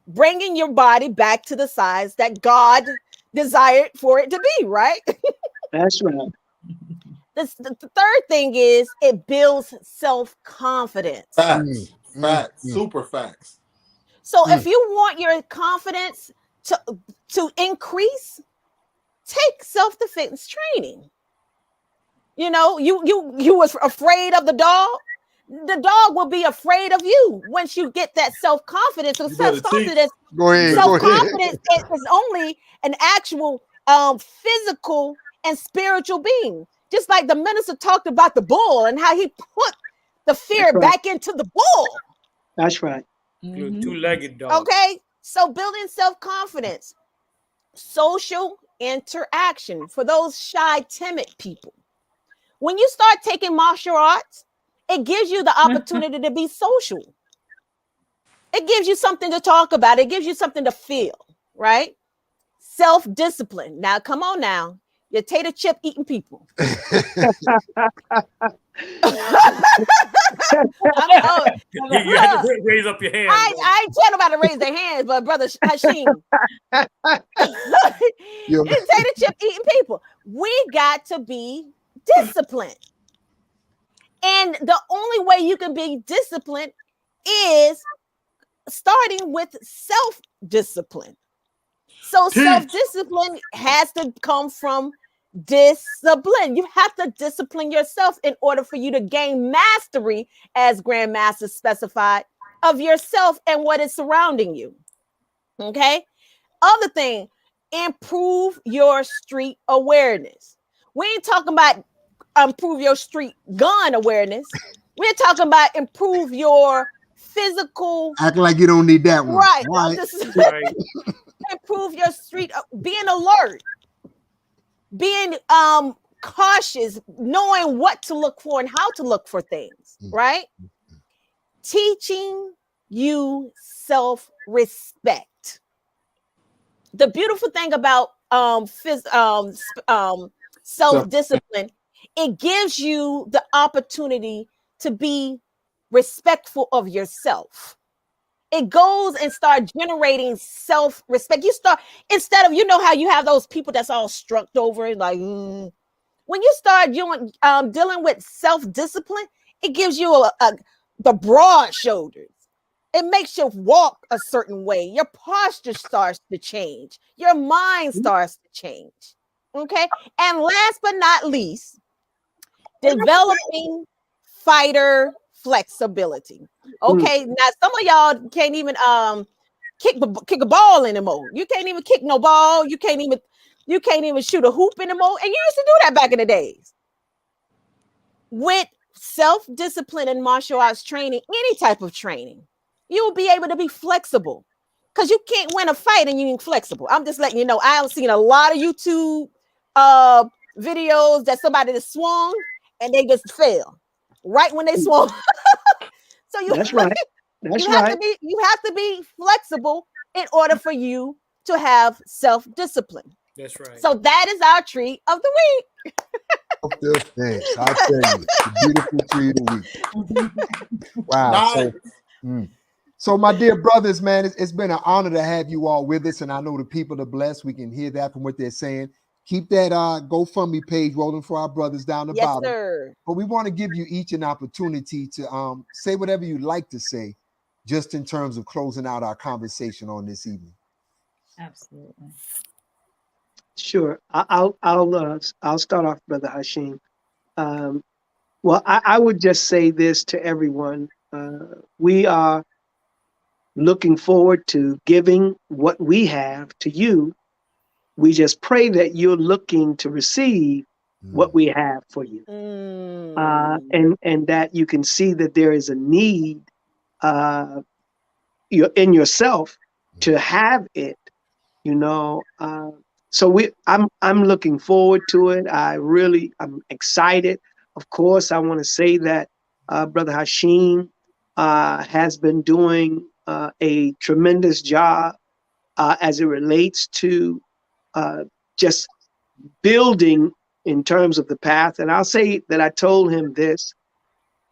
bringing your body back to the size that God desired for it to be, right? That's right. The third thing is it builds self-confidence. Facts. Super facts. So if you want your confidence to increase, take self-defense training. You know, you was afraid of the dog. The dog will be afraid of you once you get that self-confidence. So self-confidence is only an actual physical and spiritual being. Just like the minister talked about the bull and how he put the fear back into the bull. That's right. Two-legged dog. Okay, so building self-confidence, social interaction for those shy, timid people. When you start taking martial arts, it gives you the opportunity to be social. It gives you something to talk about. It gives you something to feel, right? Self-discipline. Now, come on now. You're tater chip eating people. You have to raise up your hand. I ain't telling nobody to raise their hands, but Brother Hashim. You're tater chip eating people. We got to be disciplined. And the only way you can be disciplined is starting with self-discipline. So self-discipline has to come from discipline. You have to discipline yourself in order for you to gain mastery, as Grandmaster specified, of yourself and what is surrounding you. Okay? Other thing, improve your street awareness. We ain't talking about improve your street gun awareness. We're talking about improve your physical. Acting like you don't need that one. Right. Right. This is Right. improve your street, being alert, being cautious, knowing what to look for and how to look for things, right? Teaching you self-respect. The beautiful thing about self-discipline, it gives you the opportunity to be respectful of yourself. It goes and start generating self-respect. You start, instead of, you know how you have those people that's all struck over it, like, when you start dealing with self-discipline, it gives you the broad shoulders. It makes you walk a certain way. Your posture starts to change. Your mind starts to change. Okay. And last but not least, developing fighter flexibility. Okay. Now some of y'all can't even kick a ball anymore. You can't even kick no ball. You can't even shoot a hoop anymore. And you used to do that back in the days. With self-discipline and martial arts training, any type of training, you will be able to be flexible, because you can't win a fight and you ain't flexible. I'm just letting you know. I've seen a lot of YouTube videos that somebody that swung and they just fell right when they swung. So That's right. That's you have right. to be flexible in order for you to have self-discipline. That's right. So that is our treat of the week. Thanks. I tell you, the beautiful treat of the week. Wow. Nice. So my dear brothers, man, it's been an honor to have you all with us, and I know the people are blessed. We can hear that from what they're saying. Keep that GoFundMe page rolling for our brothers down the bottom. Yes, sir. But we want to give you each an opportunity to say whatever you'd like to say, just in terms of closing out our conversation on this evening. Absolutely. Sure. I'll start off, Brother Hashim. Well, I would just say this to everyone. We are looking forward to giving what we have to you. We just pray that you're looking to receive what we have for you. And that you can see that there is a need in yourself to have it, you know. So I'm looking forward to it. I'm excited. Of course, I want to say that Brother Hashim has been doing a tremendous job as it relates to just building in terms of the path. And I'll say that I told him this,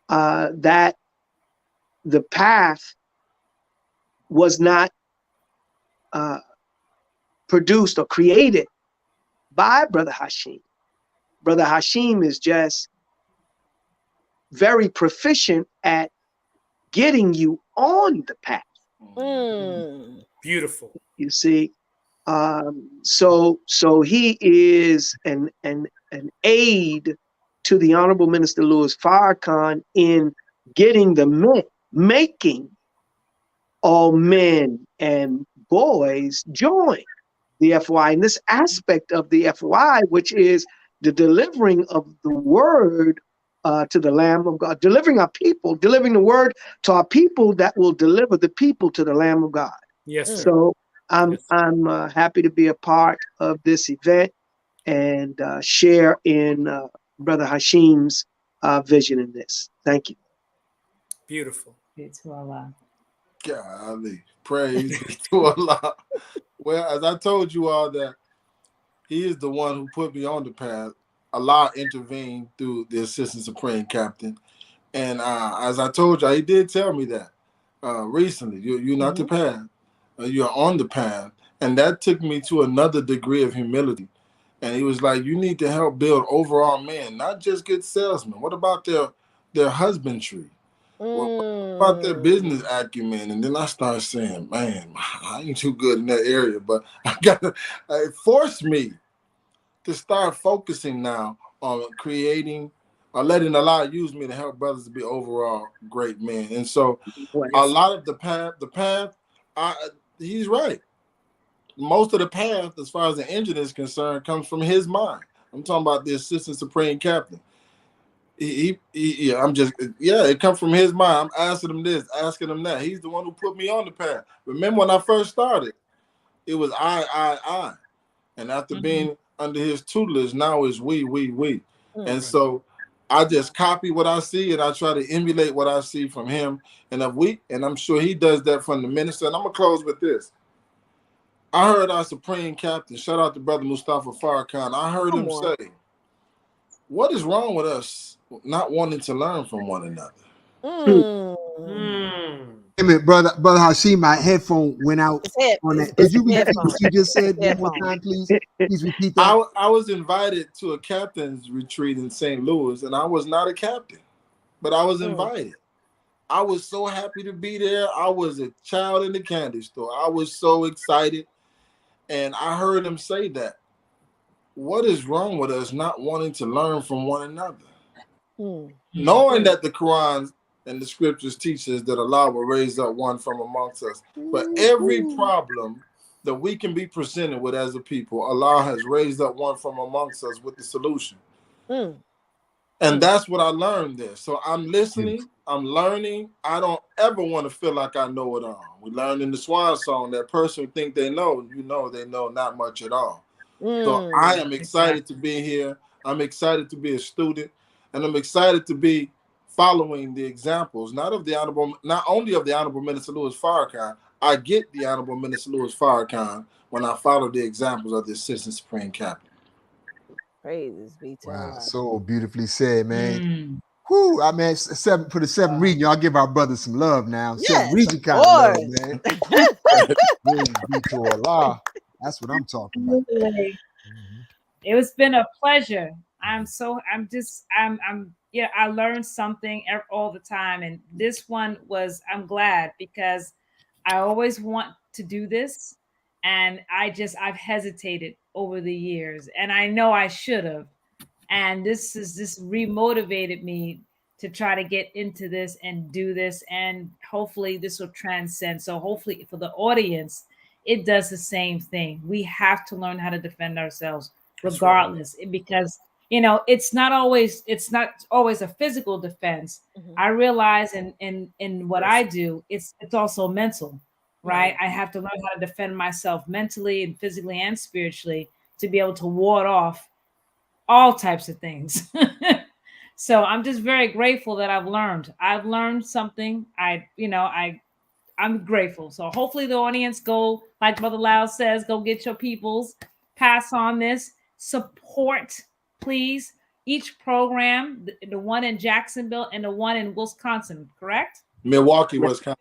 that the path was not produced or created by Brother Hashim. Brother Hashim is just very proficient at getting you on the path. Beautiful. You see, so he is an aid to the Honorable Minister Louis Farrakhan in getting the men, making all men and boys join the FY. And this aspect of the FY, which is the delivering of the word to the Lamb of God, delivering the word to our people that will deliver the people to the Lamb of God. Yes, sir. So I'm happy to be a part of this event and share in Brother Hashim's vision in this. Thank you. Beautiful. To Allah. Golly, praise be to Allah. Well, as I told you all, that he is the one who put me on the path. Allah intervened through the Assistant Supreme Captain. And as I told you, he did tell me that recently. You're not the path. You're on the path. And that took me to another degree of humility. And he was like, you need to help build overall men, not just good salesmen. What about their husbandry? What about their business acumen? And then I started saying, man, I ain't too good in that area. But it forced me to start focusing now on creating or letting Allah use me to help brothers to be overall great men. And so a lot of the path, he's right. Most of the path, as far as the engine is concerned, comes from his mind. I'm talking about the Assistant Supreme Captain. I'm just, it comes from his mind. I'm asking him this, asking him that. He's the one who put me on the path. Remember when I first started, it was I. And after being under his tutelage, now it's we. And so I just copy what I see and I try to emulate what I see from him. And I'm sure he does that from the minister. And I'm gonna close with this. I heard our Supreme Captain, shout out to Brother Mustafa Farrakhan. I heard him say, what is wrong with us not wanting to learn from one another? Wait a minute, brother Hashim, my headphone went out on that. Could you repeat what you just said one more time, please? Please repeat that. I was invited to a captain's retreat in St. Louis, and I was not a captain, but I was invited. I was so happy to be there. I was a child in the candy store. I was so excited. And I heard him say that. What is wrong with us not wanting to learn from one another? Knowing that the Quran and the scriptures teach us that Allah will raise up one from amongst us. But every problem that we can be presented with as a people, Allah has raised up one from amongst us with the solution. And that's what I learned there. So I'm listening, I'm learning. I don't ever want to feel like I know it all. We learned in the Swan song that person who think they know, they know not much at all. So I am excited to be here. I'm excited to be a student, and I'm excited to be following the examples, not only of the Honorable Minister Louis Farrakhan. I get the Honorable Minister Louis Farrakhan when I follow the examples of the Assistant Supreme Captain. Praises be to Wow, God. so beautifully said, man. Whoo, I mean, for the 7 reading, y'all give our brothers some love now. Yes, 7 region kind of love, man. Praise be to Allah. That's what I'm talking about. It's been a pleasure. I learned something all the time. And this one I'm glad, because I always want to do this. And I've hesitated over the years, and I know I should have. And this remotivated me to try to get into this and do this. And hopefully this will transcend. So hopefully for the audience, it does the same thing. We have to learn how to defend ourselves regardless, because it's not always a physical defense. I realize in what I do, it's also mental, right? I have to learn how to defend myself mentally and physically and spiritually to be able to ward off all types of things. So I'm just very grateful that I've learned something. I'm grateful. So hopefully the audience go, like Brother Lau says, go get your peoples, pass on this, support, please, each program, the one in Jacksonville and the one in Wisconsin, correct? Milwaukee, Wisconsin.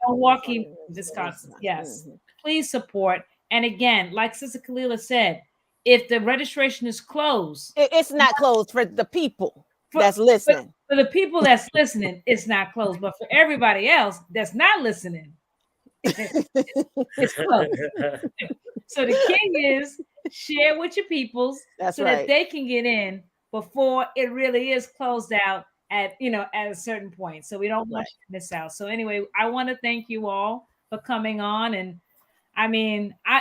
Yes. Please support. And again, like Sister Kalila said, if the registration is closed, it's not closed for the people that's listening. For the people that's listening, it's not closed. But for everybody else that's not listening, it's closed. So the key is share with your peoples that they can get in before it really is closed out at a certain point. So we don't want you to miss out. So anyway, I want to thank you all for coming on. And I mean, I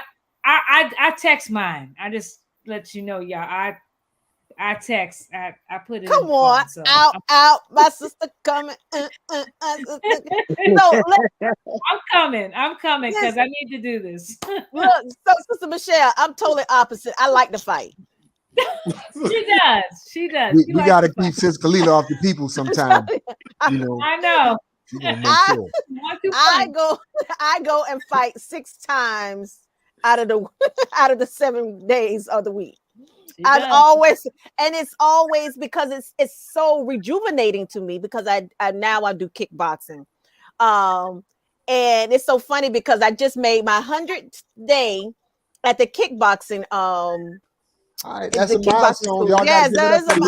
text mine. I just let you know, y'all. I text. I put it. Come on, phone, so. out, my sister coming. No, I'm coming because I need to do this. Look, so Sister Michelle, I'm totally opposite. I like to fight. She does. We got to keep Sis Kalila off the people sometimes. I know. I go and fight 6 times out of the 7 days of the week. I've always, and it's always because it's so rejuvenating to me, because I now do kickboxing. And it's so funny because I just made my 100th day at the kickboxing. That's a milestone. Y'all got to give it up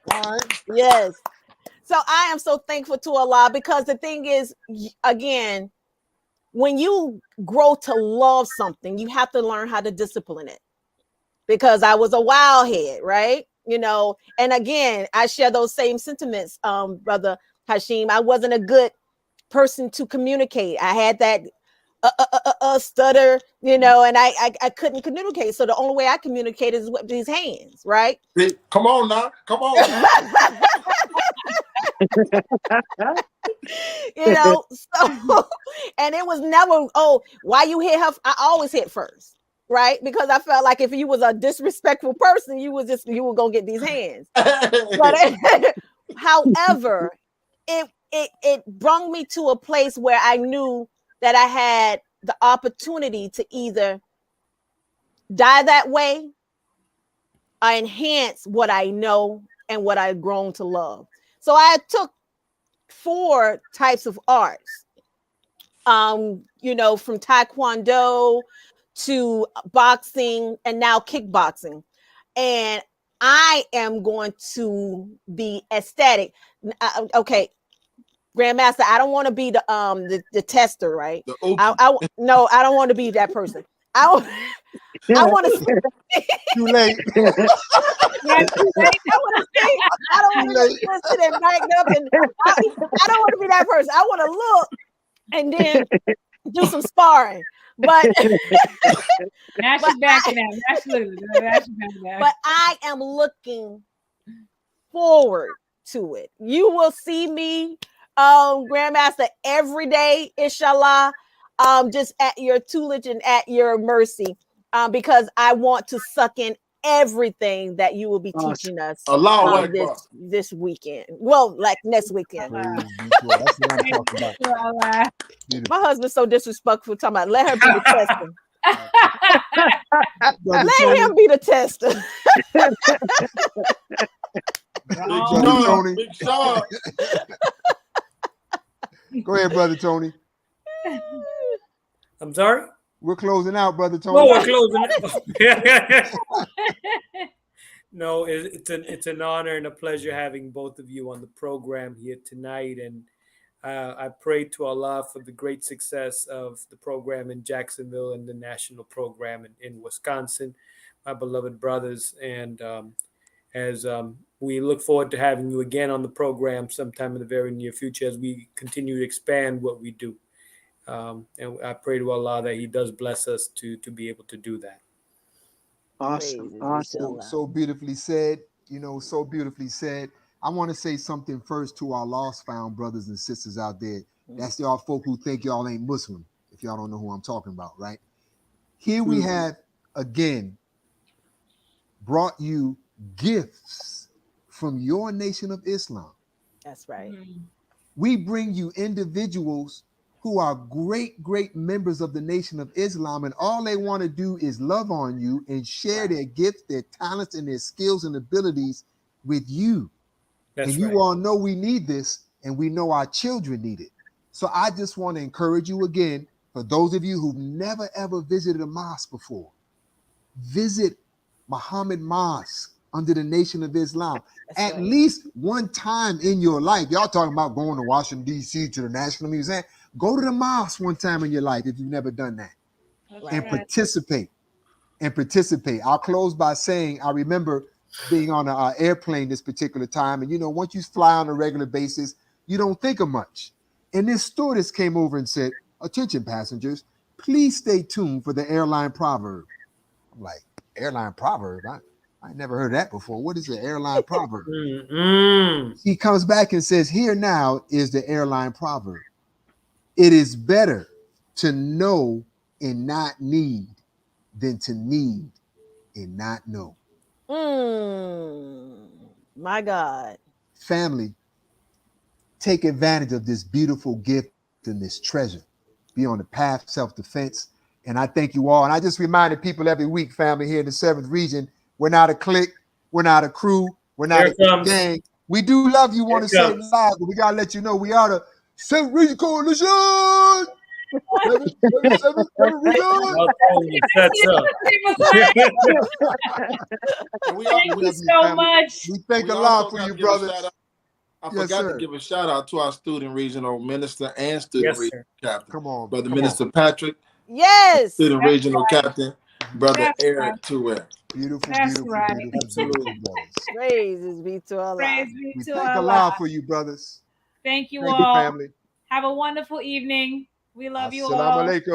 milestone. Yes. So I am so thankful to Allah, because the thing is, again, when you grow to love something, you have to learn how to discipline it. Because I was a wild head, right? And again, I share those same sentiments, Brother Hashim. I wasn't a good person to communicate. I had that stutter, and I couldn't communicate. So the only way I communicate is with these hands, right? Come on now. Come on. You know, so and it was never, oh, why you hit her? I always hit first, right? Because I felt like if you was a disrespectful person, you were gonna get these hands. But however, it brought me to a place where I knew that I had the opportunity to either die that way or enhance what I know and what I've grown to love. So I took 4 types of arts, you know, from taekwondo to boxing and now kickboxing. And I am going to be ecstatic. Okay, Grandmaster, I don't want to be the tester, right? No, I don't want to be that person. I want to Too late. I want to see. I don't want to be twisted and backed up, and I don't want to be that person. I want to look and then do some sparring. But but I am looking forward to it. You will see me, Grandmaster, every day, inshallah, just at your tutelage and at your mercy, because I want to suck in everything that you will be teaching us this weekend. Well, like next weekend. That's what I'm talking about. My husband's so disrespectful, talking about let her be the tester. Let him be the tester. Tony. Big Sean. Go ahead, Brother Tony. I'm sorry? We're closing out, Brother Tony. Well, we're closing out. No, it's an honor and a pleasure having both of you on the program here tonight. And I pray to Allah for the great success of the program in Jacksonville and the national program in Wisconsin, my beloved brothers. And as we look forward to having you again on the program sometime in the very near future as we continue to expand what we do. And I pray to Allah that He does bless us to be able to do that. Awesome. So beautifully said. You know, so beautifully said. I want to say something first to our lost found brothers and sisters out there. That's y'all folk who think y'all ain't Muslim, if y'all don't know who I'm talking about, right? Here we have, again, brought you gifts from your nation of Islam. That's right. We bring you individuals who are great members of the Nation of Islam, and all they want to do is love on you and share their gifts, their talents, and their skills and abilities with you. And you all know we need this, and we know our children need it. So I just want to encourage you again, for those of you who've never, ever visited a mosque before, visit Muhammad Mosque under the Nation of Islam at least one time in your life. Y'all talking about going to Washington, D.C. to the National Museum. Go to the mosque one time in your life if you've never done that. And participate. I'll close by saying I remember being on an airplane this particular time. And, you know, once you fly on a regular basis, you don't think of much. And this stewardess came over and said, "Attention passengers, please stay tuned for the airline proverb." I'm like, airline proverb? I never heard that before. What is the airline proverb? He comes back and says, "Here now is the airline proverb. It is better to know and not need than to need and not know." My God. Family, take advantage of this beautiful gift and this treasure. Be on the path of self-defense. And I thank you all. And I just reminded people every week, family, here in the 7th region, we're not a clique, we're not a crew, we're not a gang. We do love you, want to say it live, but we got to let you know we are the 7th Region Coalition. 7th Region. Thank you so much. We thank Allah for you, brothers. I forgot to give a shout out to our student regional minister and student regional captain. Come on, Brother Minister Patrick. Yes. Student regional captain, Brother Eric Tuer. Beautiful. Absolutely. Praises be to Allah. We thank Allah for you, brothers. Thank you all. all. Family. Have a wonderful evening. We love you all. Assalamu alaikum.